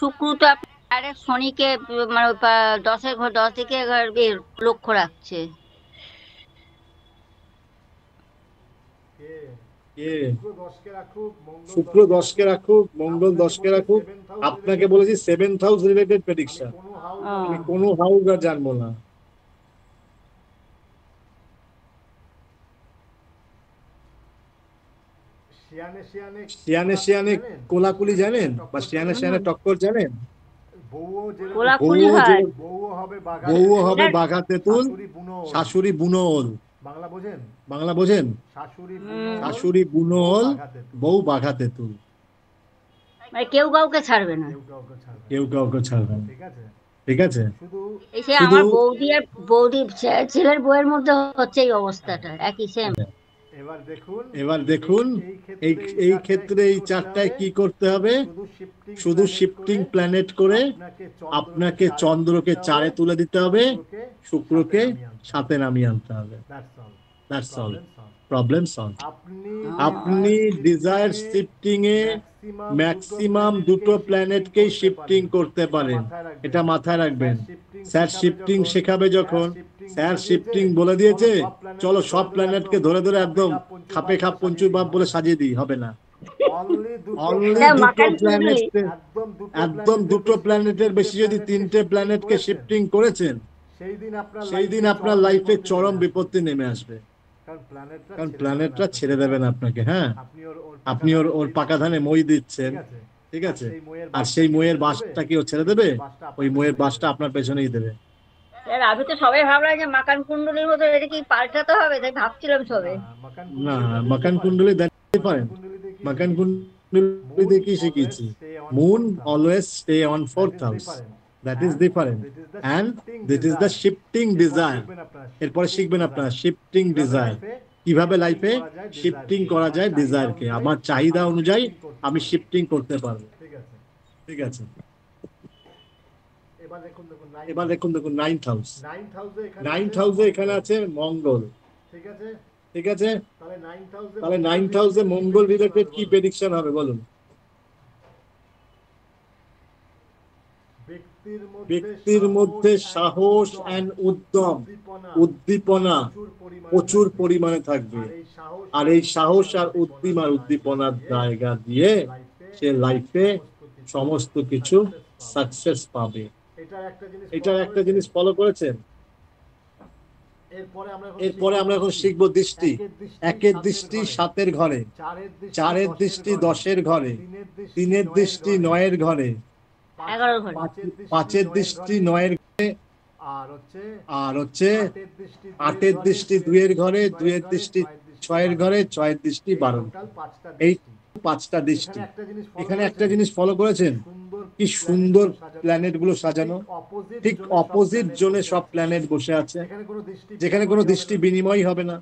শুক্র তো ডাইরেক্ট শনিকে মানে 10-এর ঘর 10 দিকে লক্ষ্য রাখছে। শুক্র 10কে রাখুক, মঙ্গল 10কে রাখুক। আপনাকে বলেছি 7th হাউস রিলেটেড প্রেডিকশন, আমি কোনো হাউস আর জানবো না। শিয়ানে শিয়ানে কোলাকুলি জানেন বা শিয়ানে শিয়ানে টক্কর জানেন? বউও হবে বাঘা তেঁতুল, শাশুড়ি বুনোল। বাংলা বোঝেন? শাশুড়ি বুনোল, বউ বাঘা তেঁতুল। কেউ কাউকে ছাড়বে না, কেউ কাউকে ছাড়বে না, ঠিক আছে। আমার বৌদি ছেলের বউয়ের মধ্যে হচ্ছে এই অবস্থাটা একই সেম। এবার দেখুন এই ক্ষেত্রে এই চারটায় কি করতে হবে? শুধু শিফটিং প্ল্যানেট করে আপনাকে চন্দ্রকে 4-এ তুলে দিতে হবে, শুক্রকে 7-এ নামিয়ে আনতে হবে। That's all, problem solve. আপনি ডিজায়ার শিফটিং এ ম্যাক্সিমাম 2টো প্ল্যানেটকেই শিফটিং করতে পারেন, এটা মাথায় রাখবেন। স্যার শিফটিং শেখাবে যখন, স্যার শিফটিং বলে দিয়েছে চলো সব প্ল্যানেটকে ধরে ধরে একদম খাপে খাপ পঞ্চুর বাপ বলে সাজিয়ে দিই, হবে না। অনলি 2টো প্ল্যানেট, একদম 2টো প্ল্যানেটের বেশি যদি 3টে প্ল্যানেটকে শিফটিং করেছেন, সেই দিন আপনার লাইফে চরম বিপত্তি নেমে আসবে। কারণ প্ল্যানেটরা ছেড়ে দেবেন আপনাকে। হ্যাঁ, আপনি ওর পাকা ধানে মই দিচ্ছেন, ঠিক আছে, আর সেই মইয়ের বাসটা কি ও ছেড়ে দেবে? ওই মইয়ের বাসটা আপনার পেছনেই দেবে। আমি তো সবাই ভাবলাম যে মাকান কুণ্ডলীর মতো এটা কি পাল্টাতে হবে, তাই ভাবছিলাম সবে। না, মাকান কুণ্ডলী দেখতে পারেন, মাকান কুণ্ডলী দেখি শিখেছি moon always stay on 4th house, that is different, and this is the shifting desire. এরপরে শিখবেন আপনারা শিফটিং ডিজায়ার, কিভাবে লাইফে শিফটিং করা যায় ডিজায়ারকে। আমার চাহিদা অনুযায়ী আমি শিফটিং করতে পারবো, ঠিক আছে। এবার দেখুন 9th হাউস, 9th হাউসে এখানে আছে মঙ্গল, ঠিক আছে। তাহলে 9th হাউসে মঙ্গল রিলেটেড কি প্রেডিকশন হবে বলুন? ব্যক্তির মধ্যে সাহস এন্ড উদ্দীপনা প্রচুর পরিমাণে থাকবে, আর এই সাহস আর উদ্দীপনার জায়গা দিয়ে সে লাইফে সমস্ত কিছু সাকসেস পাবে। এটা একটা জিনিস ফলো করেছেন। এরপরে আমরা এখন শিখবো দৃষ্টি। 1-এর দৃষ্টি 7-এর ঘরে, 4-এর দৃষ্টি 10-এর ঘরে, 3-এর দৃষ্টি 9-এর ঘরে, 5-এর দৃষ্টি 9-এর ঘরে, আর হচ্ছে 8-এর দৃষ্টি 2-এর ঘরে, 2-এর দৃষ্টি 6-এর ঘরে, 6-এর দৃষ্টি 12। এই 5টা দৃষ্টি। এখানে একটা জিনিস ফলো করেছেন, কি সুন্দর প্ল্যানেট গুলো সাজানো, ঠিক অপোজিট জোনে সব প্ল্যানেট বসে আছে, যেখানে কোনো দৃষ্টি বিনিময় হবে না।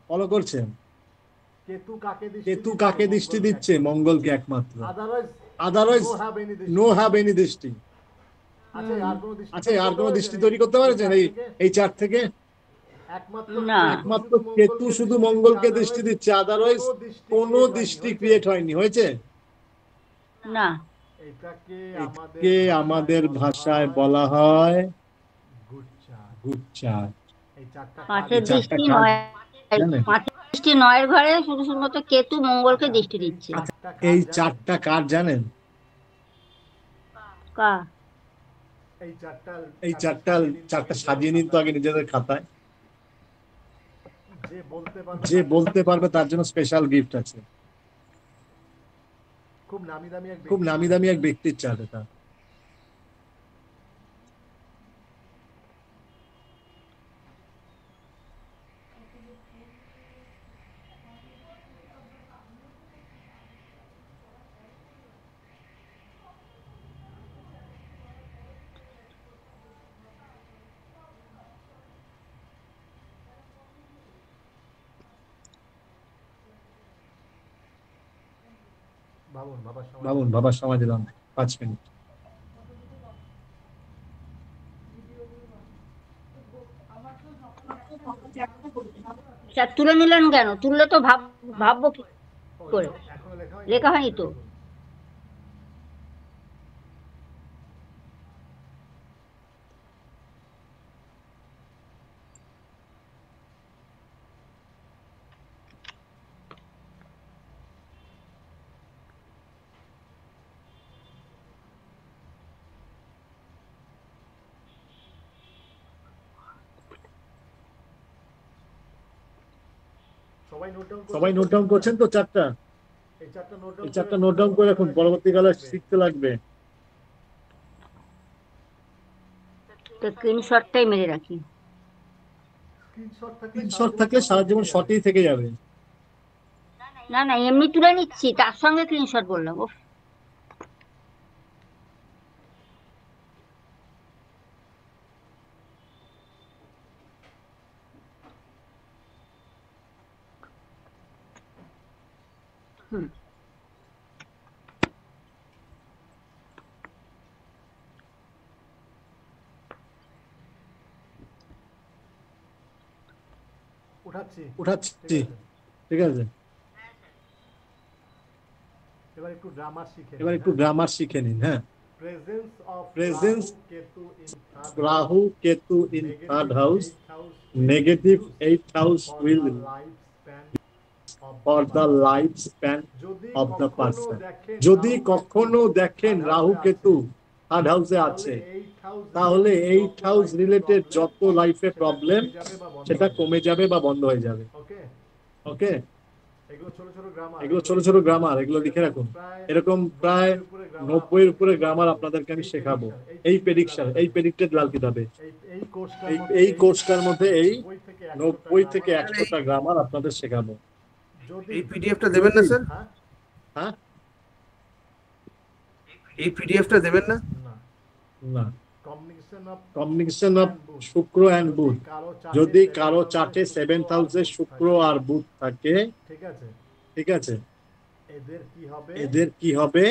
ফলো করছেন? কেতু কাকে দৃষ্টি দিচ্ছে? মঙ্গলকে একমাত্র, আদারওয়াইজ নো হ্যাভ এনি দৃষ্টি। আচ্ছা, আর কোনো দৃষ্টি তৈরি করতে পারছেন এই 4 থেকে? না একমাত্র কেতু শুধু মঙ্গলকে দৃষ্টি দিচ্ছে, আদারওয়াইজ কোনো দৃষ্টি ক্রিয়েট হয়নি, হয়েছে? না একে আমাদের ভাষায় বলা হয় গুড চার্ট। পাঁচের দৃষ্টি নয়, পাঁচের দৃষ্টি নয়ের ঘরে শুধু শুধুমাত্র কেতু মঙ্গলকে দৃষ্টি দিচ্ছে। এই চারটা কার জানেন? কা এই চারটা সাজিয়ে নিন তো আগে নিজেদের খাতায়। যে বলতে পারবে তার জন্য স্পেশাল গিফট আছে। খুব নামি দামি এক ব্যক্তির চার্ট এটা। বাবুন বাবার সময় দিলাম 5 মিনিট। তুলে নিলেন কেন? তুললে তো ভাববো কি করে, লেখা হয়নি তো। সবাই নোট ডাউন করছেন তো চারটা? এই চারটা নোট ডাউন করে রাখুন, পরবর্তীকালে শিখতে লাগবে। তো স্ক্রিনশটটাই মেরে রাখি। স্ক্রিনশট থাকলে সারা জীবন শর্টেই থেকে যাবে। না না এমনি তুলে নিচ্ছি, তার সঙ্গে স্ক্রিনশট বললাম। ও উঠাচ্ছি, ঠিক আছে। এবার একটু গ্রামার শিখে নিন। হ্যাঁ, presence Rahu Ketu in third house, negative 8th house will for the life span of the person. যদি কখনো দেখেন রাহু কেতু থার্ড হাউসে আছে, তাহলে 8th হাউস রিলেটেড যত লাইফে প্রবলেম সেটা কমে যাবে বা বন্ধ হয়ে যাবে। ওকে, এগুলো ছোট ছোট গ্রামার, এগুলো লিখে রাখুন। এরকম প্রায় 90-এর উপরে গ্রামার আপনাদেরকে আমি শেখাবো এই প্রেডিকশন, এই প্রেডিক্টেড লাল কিতাবে। এই কোর্সটার মধ্যে এই 90 থেকে 100টা গ্রামার আপনাদের শেখাবো। এই পিডিএফটা দেবেন না স্যার? হ্যাঁ, এই পিডিএফটা দেবেন না? না, কম্বিনেশন অফ শুক্র এন্ড বুধ। যদি কারো চার্টে 7th হাউসে শুক্র আর বুধ থাকে, ঠিক আছে, এদের কি হবে?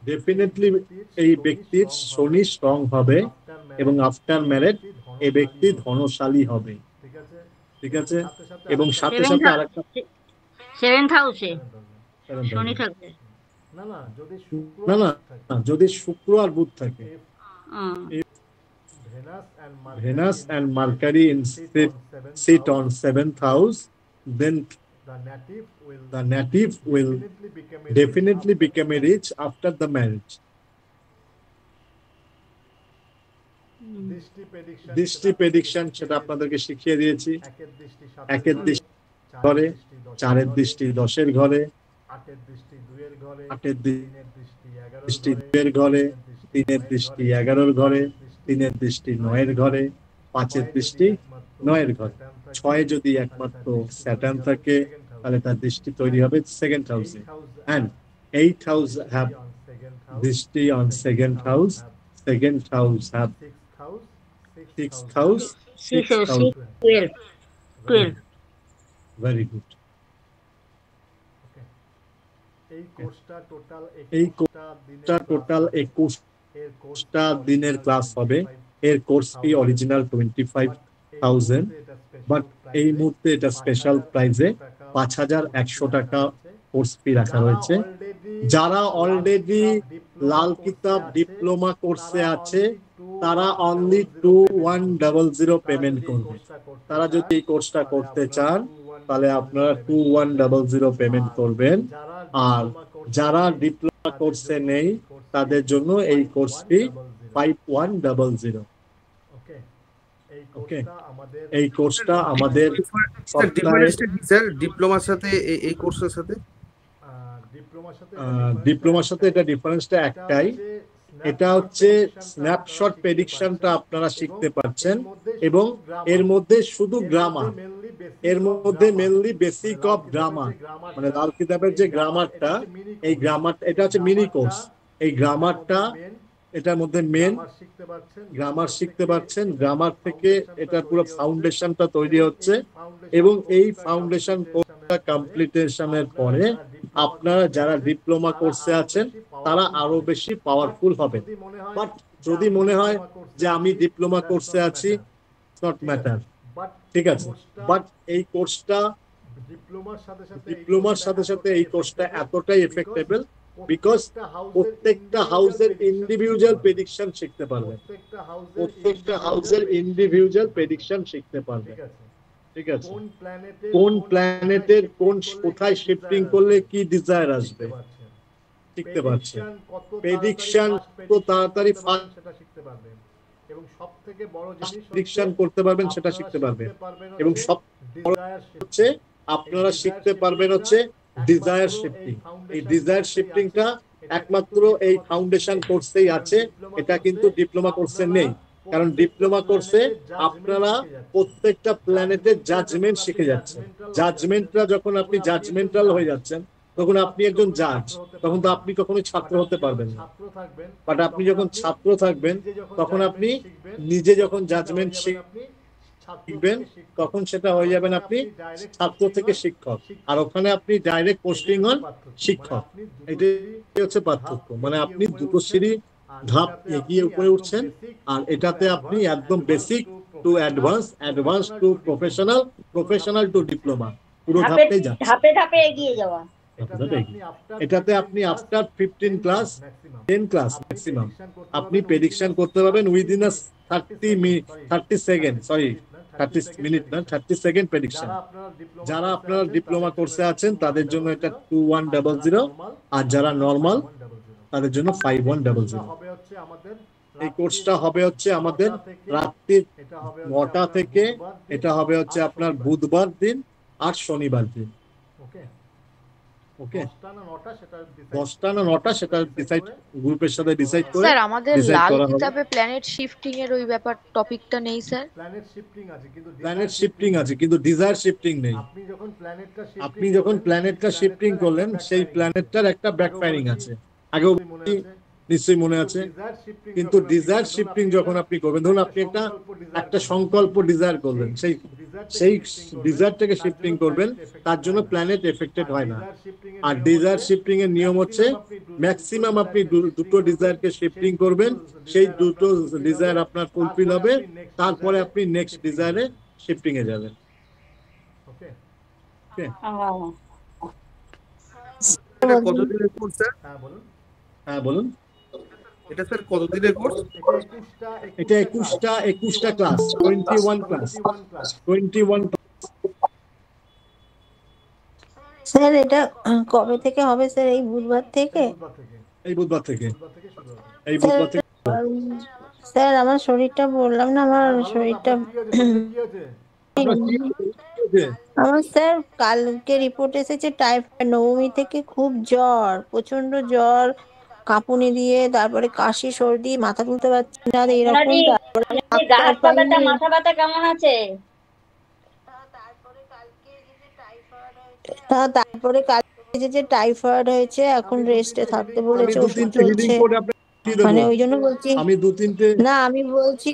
ডেফিনেটলি এই ব্যক্তির শনি স্ট্রং হবে এবং আফটার ম্যারেজ এই ব্যক্তি ধনশালী হবে। ঠিক আছে, এবং সাথে সাথে আরেকটা 7th হাউসে শনি থাকবে। না না, যদি শুক্র আর বুধ থাকে, Venus and Mercury in sit on 7th house, then the native will definitely become a rich after the marriage. দৃষ্টি প্রেডিকশন সেটা আপনাদেরকে শিখিয়ে দিয়েছি। 1-এর দৃষ্টি ঘরে, 4-এর দৃষ্টি 10-এর ঘরে, 8-এর দৃষ্টি 2-এর ঘরে, 3-এর দৃষ্টি 11-এর ঘরে, 3-এর দৃষ্টি 9-এর ঘরে, 5-এর দৃষ্টি 9-এর ঘরে। 6-এ যদি একমাত্র স্যাটার্ন থাকে তাহলে তার দৃষ্টি তৈরি হবে 2nd হাউসে। and 8th house have দৃষ্টি on 2nd house, 2nd house have 6th house, 6th house 12. very good. এই কোর্সটা টোটাল 21টা দিনের ক্লাস হবে। এর course fee original 25 thousand, but এই মুহূর্তে এটা স্পেশাল প্রাইজে 5,100 টাকা কোর্স ফি রাখা রয়েছে। যারা অলরেডি লাল কিতাব ডিপ্লোমা কোর্সে আছে তারা অনলি 2100 পেমেন্ট করবে। তারা যদি এই কোর্সটা করতে চান তাহলে আপনারা 2100 পেমেন্ট করবেন। আর যারা ডিপ্লোমা কোর্সে নেই তাদের জন্য এই কোর্স ফি 5100। ওকে, এই কোর্সটা আমাদের স্যার ডিপ্লোমার সাথে এই কোর্সের সাথে ডিপ্লোমার সাথে এটা ডিফারেন্সটা একটাই, এটা হচ্ছে স্ন্যাপশট প্রেডিকশনটা আপনারা শিখতে পারছেন এবং এর মধ্যে শুধু গ্রামার, এর মধ্যে মেনলি বেসিক অফ গ্রামার, মানে লাল কিতাবের যে গ্রামারটা, এই গ্রামার এটা হচ্ছে মিনি কোর্স। এই গ্রামারটা এটার মধ্যে মেন গ্রামার শিখতে পারছেন। গ্রামার থেকে এটা পুরো ফাউন্ডেশনটা তৈরি হচ্ছে এবং এই ফাউন্ডেশন কোর্সটা কমপ্লিটেশনের পরে আপনারা যারা ডিপ্লোমা কোর্সে আছেন তারা আরো বেশি পাওয়ারফুল হবে। বাট যদি মনে হয় যে আমি ডিপ্লোমা কোর্সে আছি, নট ম্যাটার, ঠিক আছে, বাট এই কোর্সটা ডিপ্লোমার সাথে সাথে এই কোর্সটা এতটাই এফেক্টেবল বিকজ প্রত্যেকটা হাউসের ইন্ডিভিজুয়াল প্রেডিকশন শিখতে পারবেন, প্রত্যেকটা হাউসের ইন্ডিভিজুয়াল প্রেডিকশন শিখতে পারবেন। ঠিক আছে, কোন প্ল্যানেটের কোন কোথায় শিফটিং করলে কি ডিজায়ার আসবে শিখতে পারছেন। প্রেডিকশন তো তাড়াতাড়ি সেটা শিখতে পারবেন এবং সবথেকে বড় জিনিস প্রেডিকশন করতে পারবেন সেটা শিখতে পারবেন এবং সব হচ্ছে আপনারা শিখতে পারবেন হচ্ছে ডিজায়ার শিফটিং। এই ডিজায়ার শিফটিংটা একমাত্র এই ফাউন্ডেশন কোর্সেই আছে, এটা কিন্তু ডিপ্লোমা কোর্সে নেই। কারণ ডিপ্লোমা কোর্সে আপনারা প্রত্যেকটা প্ল্যানেটের জাজমেন্ট শিখে যাচ্ছেন। জাজমেন্টটা যখন আপনি জাজমেন্টাল হয়ে যাচ্ছেন তখন আপনি একজন জাজ, তখন তো আপনি কখনোই ছাত্র হতে পারবেন না। বাট আপনি যখন ছাত্র থাকবেন তখন আপনি নিজে যখন জাজমেন্ট শিখবেন তখন সেটা হয়ে যাবেন আপনি ছাত্র থেকে শিক্ষক, আর ওখানে আপনি ডাইরেক্ট পোস্টিং হন শিক্ষক। এটাই হচ্ছে পার্থক্য, মানে আপনি দুটো সিঁড়ি ধাপ এগিয়ে উপরে উঠছেন, আর এটাতে আপনি একদম basic to advance, advance to professional, professional to diploma, পুরো ধাপেই যাচ্ছে, ধাপে ধাপে এগিয়ে যাওয়া। এটাতে আপনি আফটার 15 ক্লাস 10 ক্লাস ম্যাক্সিমাম আপনি প্রেডিকশন করতে পারবেন উইদিন 30 সেকেন্ড, সরি 30 মিনিট না, 30 সেকেন্ড প্রেডিকশন। যারা আপনারা ডিপ্লোমা কোর্সে আছেন তাদের জন্য এটা 2100, আর যারা নরমাল তাদের জন্য 5100। এই কোর্সটা হবে হচ্ছে আমাদের রাত্রি 9টা থেকে, এটা হবে হচ্ছে আপনার বুধবার দিন আর শনিবার দিন। ওকে, 10টা না 9টা সেটা ডিসাইড গ্রুপের সাথে ডিসাইড করে। স্যার আমাদের লাল কিতাবে প্ল্যানেট শিফটিং এর ওই ব্যাপার টপিকটা নেই স্যার? প্ল্যানেট শিফটিং আছে কিন্তু ডিজায়ার শিফটিং নেই। আপনি যখন প্ল্যানেটটা শিফটিং করলেন সেই প্ল্যানেটটার একটা ব্যাকফায়ারিং আছে, আগেও নিশ্চয়ই মনে আছে, কিন্তু ডিজায়ার শিফটিং যখন আপনি করবেন, ধরুন আপনি একটা সংকল্প ডিজায়ার করলেন, সেই ডিজায়ারটাকে শিফটিং করবেন, তার জন্য প্ল্যানেট এফেক্টেড হয় না। আর ডিজায়ার শিফটিং এর নিয়ম হচ্ছে ম্যাক্সিমাম আপনি দুটো ডিজায়ারকে শিফটিং করবেন, সেই দুটো ডিজায়ার আপনার ফুলফিল হবে, তারপরে আপনি নেক্সট ডিজায়ারে শিফটিং এ যাবেন। ওকে, কতদিনের কোর্স স্যার? হ্যাঁ বলুন। এটা স্যার কতদিনের কোর্স? এটা 21টা ক্লাস, 21 ক্লাস, 21। স্যার এটা কবে থেকে হবে স্যার? এই বুধবার থেকে? এই বুধবার থেকে, এই বুধবার থেকে। স্যার আমার শরীরটা বললাম না, আমার শরীরটা আমার স্যার কালকে রিপোর্ট এসেছে টাইফয়েড, নবমী থেকে খুব জ্বর, প্রচন্ড জ্বর, কাঁপুনি দিয়ে, তারপরে কাশি, সর্দি, মাথা তুলতে পারছি না এরকম। মাথা ব্যথা কেমন আছে? তারপরে কালকে যে টাইফয়েড হয়েছে, এখন রেস্টে থাকতে বলেছে, ওষুধ চলছে। মানে ওই জন্য বলছি, না আমি বলছি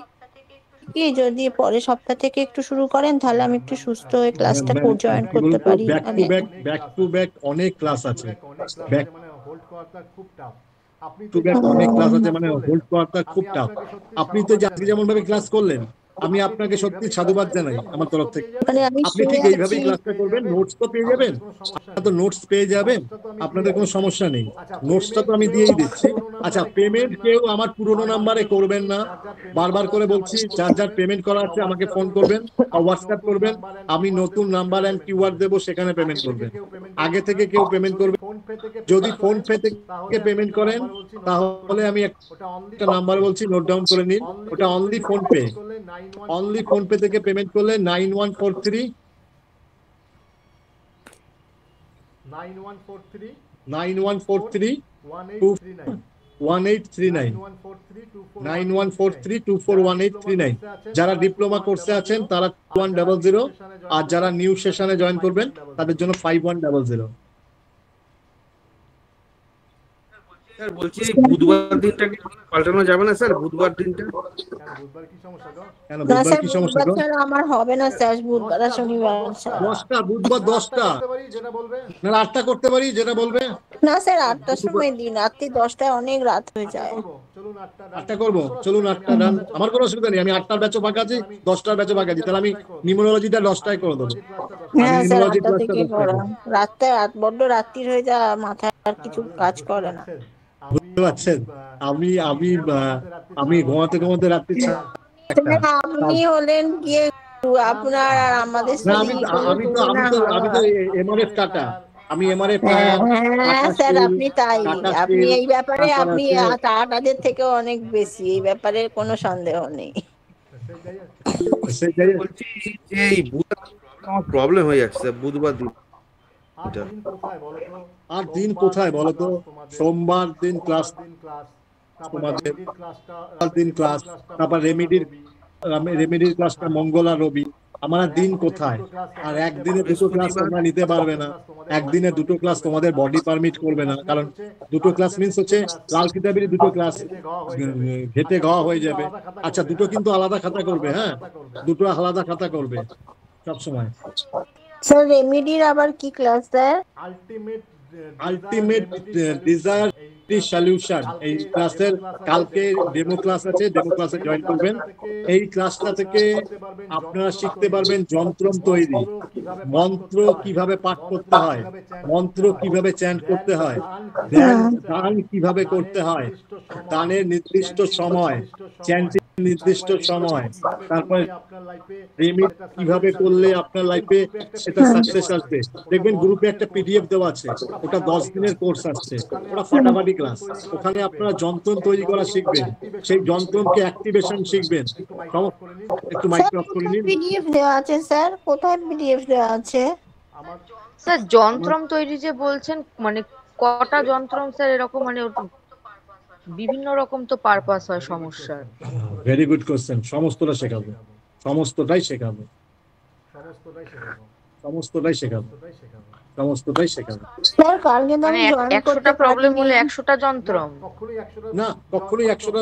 কি যদি পরের সপ্তাহ থেকে একটু শুরু করেন তাহলে আমি একটু সুস্থ হয়ে ক্লাসটা জয়েন করতে পারি। ব্যাক টু ব্যাক অনেক ক্লাস আছে, ব্যাক টু ব্যাক অনেক ক্লাস আছে, মানে হোল্ড করাটা খুব টাফ। আপনি তো আজকে যেমন ভাবে ক্লাস করলেন, আমি আপনাকে সত্যি সাধুবাদ জানাই আমার তরফ থেকে। মানে আমি আপনি ঠিক শুনে এইভাবেই আছি ক্লাসটা করবেন, নোটস তো পেয়ে যাবেন, আপনারা তো নোটস পেয়ে যাবেন, আপনাদের কোনো সমস্যা নেই, নোটসটা তো আমি দিয়েই দিচ্ছি। আচ্ছা, পেমেন্ট কেউ আমার পুরোনো নাম্বারে করবেন না, বারবার করে বলছি, যার যার পেমেন্ট করা আছে আমাকে ফোন করবেন বা হোয়াটসঅ্যাপ করবেন, আমি নতুন নাম্বার অ্যান্ড কিউআর দেবো, সেখানে পেমেন্ট করবেন। আগে থেকে কেউ পেমেন্ট করবে, যদি ফোন পে থেকে পেমেন্ট করেন তাহলে আমি একটা নাম্বার বলছি, নোট ডাউন করে নিন, ওটা only phone pay, only phone pay থেকে পেমেন্ট করলে 9143 1839 9143241839। যারা ডিপ্লোমা কোর্সে আছেন তারা 2100, আর যারা নিউ সেশনে জয়েন করবেন তাদের জন্য 5100। স্যার বলছি বুধবার দিনটা কি পাল্টানো যাবে না স্যার? বুধবার দিনটা কেন না বুধবার স্যার, কি সমস্যা বুধবার গো? ছাড়া আমার হবে না স্যার, বুধবার আর শনিবার ছাড়া। 10টা বুধবার, 10টা না 8টা করতে পারি, যেটা বলবে। না স্যার, 8টার সময় দিন, রাত্রি 10টায় অনেক রাত হয়ে যায়। 8টা করবো, চলুন 8টা ডান, আমার কোনো অসুবিধা নেই। আমি 8টার ব্যাচও ফাঁকা আছি, 10টার ব্যাচও ফাঁকা আছি, তাহলে আমি নিউমোলজিটা 10টায় করে দেবো। হ্যাঁ আমি স্যার, নিউমোলজি 8টা ক্লাসটা থেকে 10টায় করা। করবো। রাতটা বড্ড রাত্রির হয়ে যায়, মাথায় আর কিছু কাজ করে না। বুঝতে পারছেন, আমি আমি আমি ঘুমাতে ঘুমাতে রাত্রি আপনি হলেন গিয়ে, আপনার আর আমাদের না, সাথে কি কোনো আমি তো তুলনা হয়? এমআরএফ টাটা, আমি এমআরএফ হ্যাঁ স্যার, আপনি তাই, আপনি এই ব্যাপারে আপনি টাটাদের থেকেও অনেক বেশি, এই ব্যাপারে কোনো সন্দেহ নেই। বলছি যে এই বুধবার প্রবলেম হয়ে যাচ্ছে বুধবার দিন। আর দিন কোথায় বলো তো? সোমবার দিন ক্লাস, তোমাদের দিন ক্লাস, তারপর রেমেডির ক্লাসটা মঙ্গল আর রবি, আমার দিন কোথায়? আর একদিনে দুটো ক্লাস তোমরা নিতে পারবে না, একদিনে দুটো ক্লাস তোমাদের বডি পারমিট করবে না, কারণ দুটো ক্লাস মিন্স হচ্ছে লাল কিতাবের দুটো ক্লাস ঘেটে ঘ হয়ে যাবে। আচ্ছা, দুটো কিন্তু আলাদা খাতা করবে, হ্যাঁ দুটো আলাদা খাতা করবে সবসময়। স্যার রেমেডির আবার কি ক্লাস দেয়? আলটিমেট ডিজায়ার সলিউশন, এই ক্লাসের কালকে ডেমো ক্লাস আছে, ডেমো ক্লাসে জয়েন করবেন। এই ক্লাসটা থেকে আপনারা শিখতে পারবেন যন্ত্রম তৈরি, মন্ত্র কিভাবে পাঠ করতে হয়, মন্ত্র কিভাবে চ্যান্ট করতে হয়, দান কিভাবে করতে হয়, দানের নির্দিষ্ট সময়, চ্যান্টিং নির্দিষ্ট সময়, তারপরে রেমিড কিভাবে করলে আপনার লাইফে সেটা সাকসেস আসবে। দেখবেন গ্রুপে একটা পিডিএফ দেওয়া আছে, ওটা 10 দিনের কোর্স আসছে, ওটা ফাটাফাটি ক্লাস। ওখানে আপনারা যন্ত্রম তৈরি করা শিখবেন, সেই যন্ত্রমকে অ্যাক্টিভেশন শিখবেন। একটু মাইক্রো অফ করে নিন। পিডিএফ দেওয়া আছে স্যার, কোথায় পিডিএফ দেওয়া আছে? স্যার যন্ত্রম তৈরি যে বলছেন, মানে কটা যন্ত্রম স্যার এরকম, মানে বিভিন্ন রকম তো পারপাস হয় সমস্যার। Very good question. সমস্তটা শেখাবো, সমস্তটাই শেখাবো, সমস্তটাই শেখাবো, সমস্তটাই শেখাবো। স্যার কালকে তো মানে আমি জয়েন 100টা করতে প্রবলেম পারিনি। হলে 100টা যন্ত্রম? না, কখনোই 100টা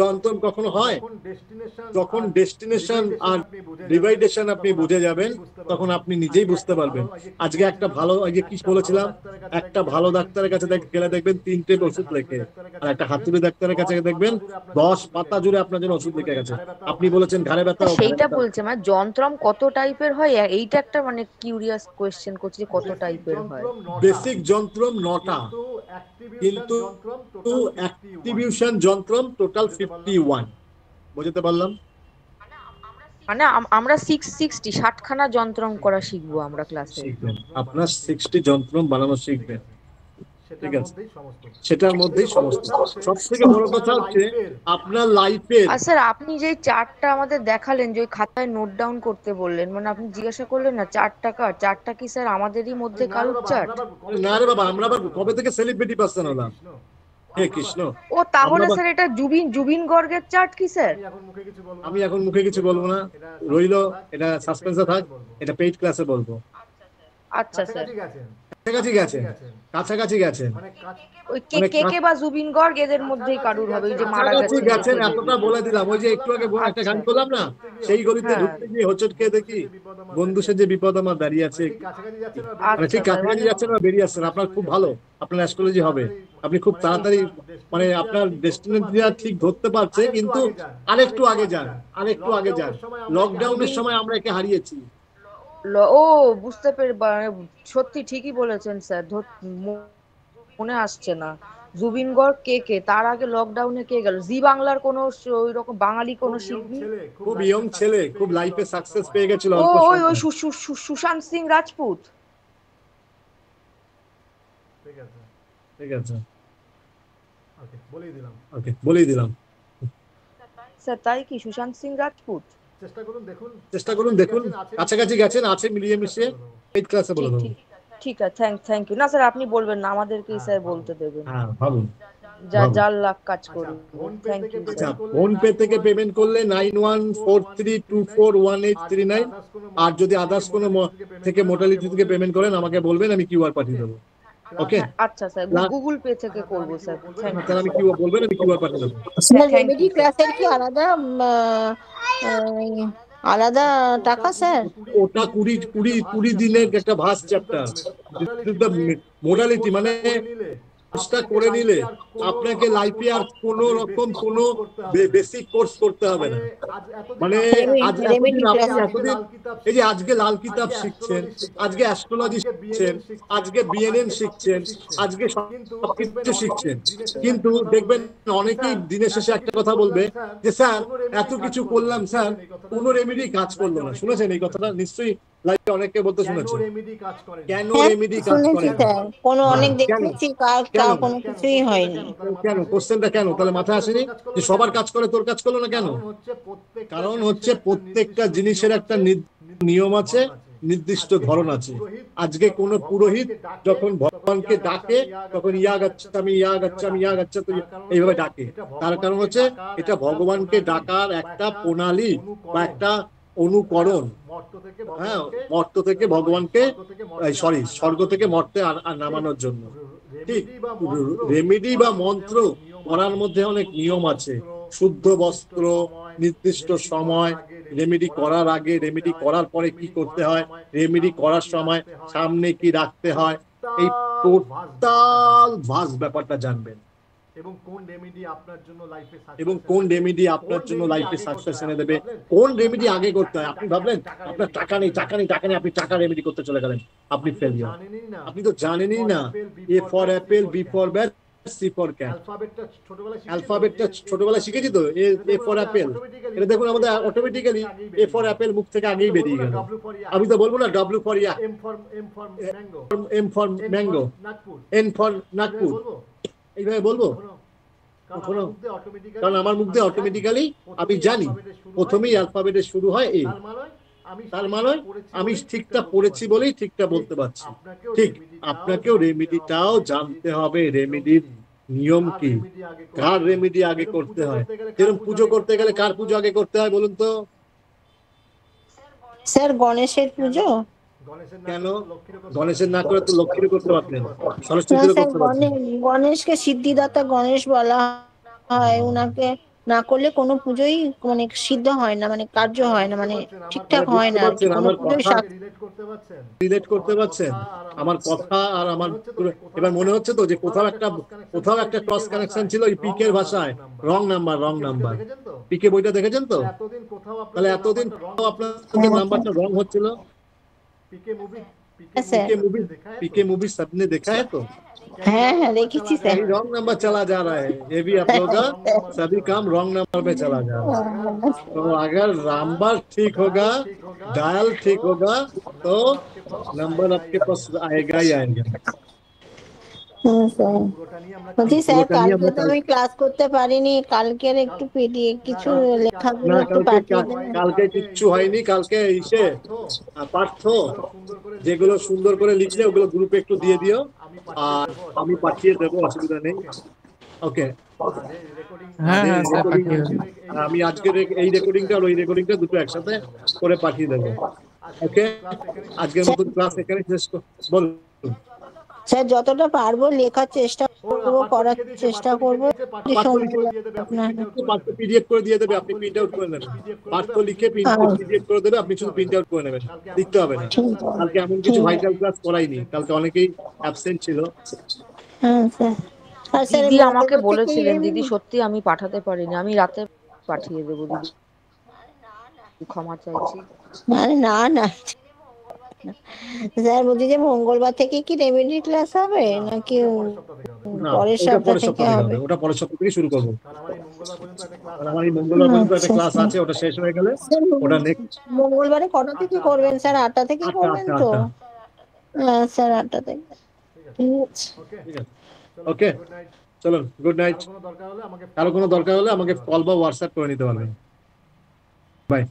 যন্ত্রম কখনো হয়। যখন ডেস্টিনেশন আর ডিভাইডেশন আপনি বুঝে যাবেন, তখন আপনি নিজেই বুঝতে পারবেন। আজকে একটা ভালো, আজকে কি বলেছিলাম, একটা ভালো ডাক্তারের কাছে গেলে দেখবেন 3টে ওষুধ লেখে, আর একটা হাতুড়ি ডাক্তারের কাছে দেখবেন 10 পাতা জুড়ে আপনার জন্য ওষুধ লিখে গেছে। আপনি বলেছেন ঘাড়ে ব্যথা, সেইটা বলছে, মানে যন্ত্রম কত টাইপের হয়, এইটা একটা মানে কিউরিয়াস কোয়েশ্চেন করছি, কত টাইপের হয়? বেসিক যন্ত্রম 9টা, কিন্তু অ্যাক্টিভিশন যন্ত্রম টোটাল 51। বুঝতে পারলাম? মানে আমরা 60খানা যন্ত্রম করা শিখবো আমরা ক্লাসে। আপনার 60 যন্ত্রম বানানো শিখবেন, ঠিক আছে? সেটার মধ্যেই সমস্ত। সবথেকে বড় কথা হচ্ছে আপনার লাইফে। আর স্যার আপনি যে চার্টটা আমাদের দেখালেন, যে খাতায় নোট ডাউন করতে বললেন, মানে আপনি জিজ্ঞাসা করলেন না চার্টটা কি স্যার আমাদেরই মধ্যে কারুর চার্ট? না রে বাবা, আমরা আবার কবে থেকে সেলিব্রিটি পার্সন হলাম? হে কৃষ্ণ। ও তাহলে স্যার এটা জুবিন গর্গের চার্ট কি স্যার? আমি এখন মুখে কিছু বলবো না, রইলো এটা সাসপেন্সে থাক, এটা পেইড ক্লাসে বলবো। আচ্ছা স্যার। কাছাকাছি গেছেন, কাছাকাছি গেছেন, ওই কে বা জুবিন গর্গ এদের মধ্যেই কারুর হবে, ওই যে মারা কাছাকাছি গেছে গেছেন, এতটা বলে দিলাম। ওই যে একটু আগে একটা গান করলাম না, সেই গলিতে ঢুকতে গিয়ে হোঁচট খেয়ে দেখি বন্ধু সে যে বিপদ আমার দাঁড়িয়ে আছে। মানে ঠিক কাছাকাছি যাচ্ছেন বা বেরিয়ে আসছেন। আপনার খুব ভালো, আপনার অ্যাস্ট্রোলজি হবে, আপনি খুব তাড়াতাড়ি মানে আপনার ডেস্টিনেশনটা ঠিক ধরতে পারছে, কিন্তু আরেকটু আগে যান, আরেকটু আগে যান। লকডাউনের সময় আমরা একে হারিয়েছি। ও বুঝতে পেরে, সত্যি ঠিকই বলেছেন স্যার, মনে আসছে না। জুবিন গর্গ কে তার আগে লকডাউনে কে গেল? জি বাংলার কোন ওই রকম বাঙালি কোন শিল্পী, খুব ইয়ং ছেলে, খুব লাইফে সাকসেস পেয়ে গেছিল। ওই সুশান্ত সিং রাজপুত। ঠিক আছে, ওকে বলেই দিলাম। স্যার তাই কি সুশান্ত সিং রাজপুত? চেষ্টা করুন দেখুন, কাছাকাছি গেছেন, আছে মিলিয়ে মিশিয়ে 8 ক্লাসে বলে দেবো। ঠিক আছে, থ্যাংক ইউ। না স্যার আপনি বলবেন না, আমাদেরকেই স্যার বলতে দেবেন। হ্যাঁ ভাবুন, যার লাখ কাজ করুন। Thank you. আচ্ছা, ফোন পে থেকে পেমেন্ট করলে 9143241839, আর যদি আদার্স কোনো থেকে মোডালিটি থেকে পেমেন্ট করেন আমাকে বলবেন, আমি কিউআর পাঠিয়ে দেবো। ওকে, আচ্ছা স্যার, গুগল পে থেকে করব স্যার। Thank you. আমি কিউআর বলবেন, আমি কিউআর পাঠিয়ে দেবো। স্যার রেমেডি ক্লাসের কি আলাদা আলাদা টাকা স্যার? ওটা 20 দিনের একটা ভাস্ট চ্যাপ্টার। মোডালিটি মানে করে নিলে আপনাকে লাইফে আর কোনো রকম কোনো বেসিক কোর্স করতে হবে না। মানে এতদিন এই যে আজকে লাল কিতাব শিখছেন, আজকে অ্যাস্ট্রোলজি শিখছেন, আজকে বিএনএন শিখছেন, আজকে সবকিছু শিখছেন, কিন্তু দেখবেন অনেকেই দিনের শেষে একটা কথা বলবে যে স্যার এত কিছু করলাম স্যার, কোনো রেমেডি কাজ করলো না। শুনেছেন এই কথাটা? নিশ্চয়ই লাইফে অনেকে বলতে শুনেছেন। কেন রেমেডি কাজ করে না? কোনো অনেক দেখেছি কোনো কিছুই হয়নি। কেন? কোশ্চেনটা কেন তাহলে মাথায় আসেনি যে সবার কাজ করে তোর কাজ করলো না কেন? কারণ হচ্ছে প্রত্যেকটা জিনিসের একটা নিয়ম আছে, নির্দিষ্ট ধরন আছে। আজকে কোন পুরোহিত যখন ভগবানকে ডাকে তখন ইয়া গাচ্ছামি ইয়া গাচ্ছামি ইয়া গাচ্ছা এইভাবে ডাকে। তার কারণ হচ্ছে এটা ভগবানকে ডাকার একটা প্রণালী বা একটা অনুকরণ। হ্যাঁ, মর্ত থেকে ভগবানকে, সরি স্বর্গ থেকে মর্তে নামানোর জন্য। ঠিক, রেমেডি বা মন্ত্র করার মধ্যে অনেক নিয়ম আছে। শুদ্ধ বস্ত্র, নির্দিষ্ট সময়, রেমেডি করার আগে, রেমেডি করার পরে কি করতে হয়, রেমেডি করার সময় সামনে কি রাখতে হয়, এই টোটাল ভাস্ট ব্যাপারটা জানবেন। এবং কোন রেমেডি আপনার জন্য লাইফে সাকসেস এনে দেবে, কোন রেমেডি আগে করতে হয়। আপনি ভাবলেন আপনার টাকা নেই, আপনি টাকা রেমেডি করতে চলে গেলেন, আপনি ফেলিয়ার। আপনি তো জানেনই না A for apple, B for bat, C for cat. অ্যালফাবেটটা ছোটবেলায় শিখেছি তো, এ ফর অ্যাপেল। এটা দেখুন আমাদের অটোমেটিক্যালি এ ফর অ্যাপেল মুখ থেকে আগেই বেরিয়ে গেল। আমি তো বলবো না ডব্লিউ ফর ইয়া, M for mango, N for Nagpur, এইভাবে বলবো? কারণ আমার মুখ দিয়ে অটোমেটিক্যালি আমি জানি প্রথমেই অ্যালফাবেটের শুরু হয় এই। তার মানে আমি ঠিকটা পড়েছি বলেই ঠিকটা বলতে পারছি। ঠিক, আপনাকেও রেমেডিটাও জানতে হবে। রেমেডির নিয়ম কি, কার রেমেডি আগে করতে হয়। যেরকম পুজো করতে গেলে কার পুজো আগে করতে হয় বলুন তো? স্যার গণেশের পুজো। কেন? গণেশের না করে তো লক্ষ্মীর করতে পারতেন, সরস্বতীর করতে পারতেন। গণেশকে সিদ্ধিদাতা গণেশ বলা হয়, উনাকে না করলে কোনো পুজোই মানে সিদ্ধ হয় না, মানে কার্য হয় না, মানে ঠিকঠাক হয় না। আমার কথা রিলেট করতে পারছেন আমার কথা আর আমার? এবার মনে হচ্ছে তো যে কোথাও একটা ক্রস কানেকশন ছিল ওই পিকের ভাষায়। Wrong number. পিকে বইটা দেখেছেন তো? তাহলে এতদিন আপনার নাম্বারটা রং হচ্ছিল। पीके मूवी सबने देखा है तो? हाँ देखी सर। रॉन्ग नंबर चला जा रहा है, ये भी आप लोग का सभी काम रॉन्ग नंबर पे चला जा रहा है। तो अगर नंबर ठीक होगा, डायल ठीक होगा, तो नंबर आपके पास आएगा ही आएगा। বলছি স্যার কালকে তো আমি ক্লাস করতে পারিনি, কালকের একটু পিডিএফ কিছু লেখাগুলো একটু পাঠিয়ে দেন। কালকে কিচ্ছু হয়নি, কালকে এসে পার্থ যেগুলো সুন্দর করে লিখলে ওগুলো গ্রুপে একটু দিয়ে দিও, আর আমি পাঠিয়ে দেবো, অসুবিধা নেই। ওকে, আমি আজকের এই রেকর্ডিংটা আর ওই রেকর্ডিংটা দুটো একসাথে করে পাঠিয়ে দেবো। ওকে, আজকের মতো ক্লাস এখানে শেষ করব। বলুন। স্যার যতটা পারবো লেখার চেষ্টা করবো, করার চেষ্টা করবো। পিডিএফ করে দিয়ে দেবে, আপনি প্রিন্ট আউট করে নেবেন। পাঠ্য লিখে পিডিএফ করে দেবে, আপনি শুধু প্রিন্ট আউট করে নেবেন, লিখতে হবে না। কালকে এমন কিছু ভাইটাল ক্লাস করাইনি, কালকে অনেকেই অ্যাবসেন্ট ছিল। হ্যাঁ স্যার। আর স্যার দিদি আমাকে বলেছিলেন, দিদি সত্যি আমি পাঠাতে পারিনি, আমি রাতে পাঠিয়ে দেবো দিদি, ক্ষমা চাইছি। আরে না না স্যার, বলছি যে মঙ্গলবার থেকে কি রেমেডি ক্লাস হবে নাকি পরের সপ্তাহ থেকে হবে? ওটা পরের সপ্তাহ থেকে শুরু করবো। আমার এই মঙ্গলবার পর্যন্ত একটা ক্লাস আছে, ওটা শেষ হয়ে গেলে ওটা নেক্সট মঙ্গলবারে কটা থেকে করবেন স্যার? 8টা থেকে করবেন তো? হ্যাঁ স্যার 8টা থেকে। ঠিক আছে, ওকে চলুন, গুড নাইট। কারো কোনো দরকার হলে আমাকে কল বা হোয়াটসঅ্যাপ করে নিতে পারবেন। বাই।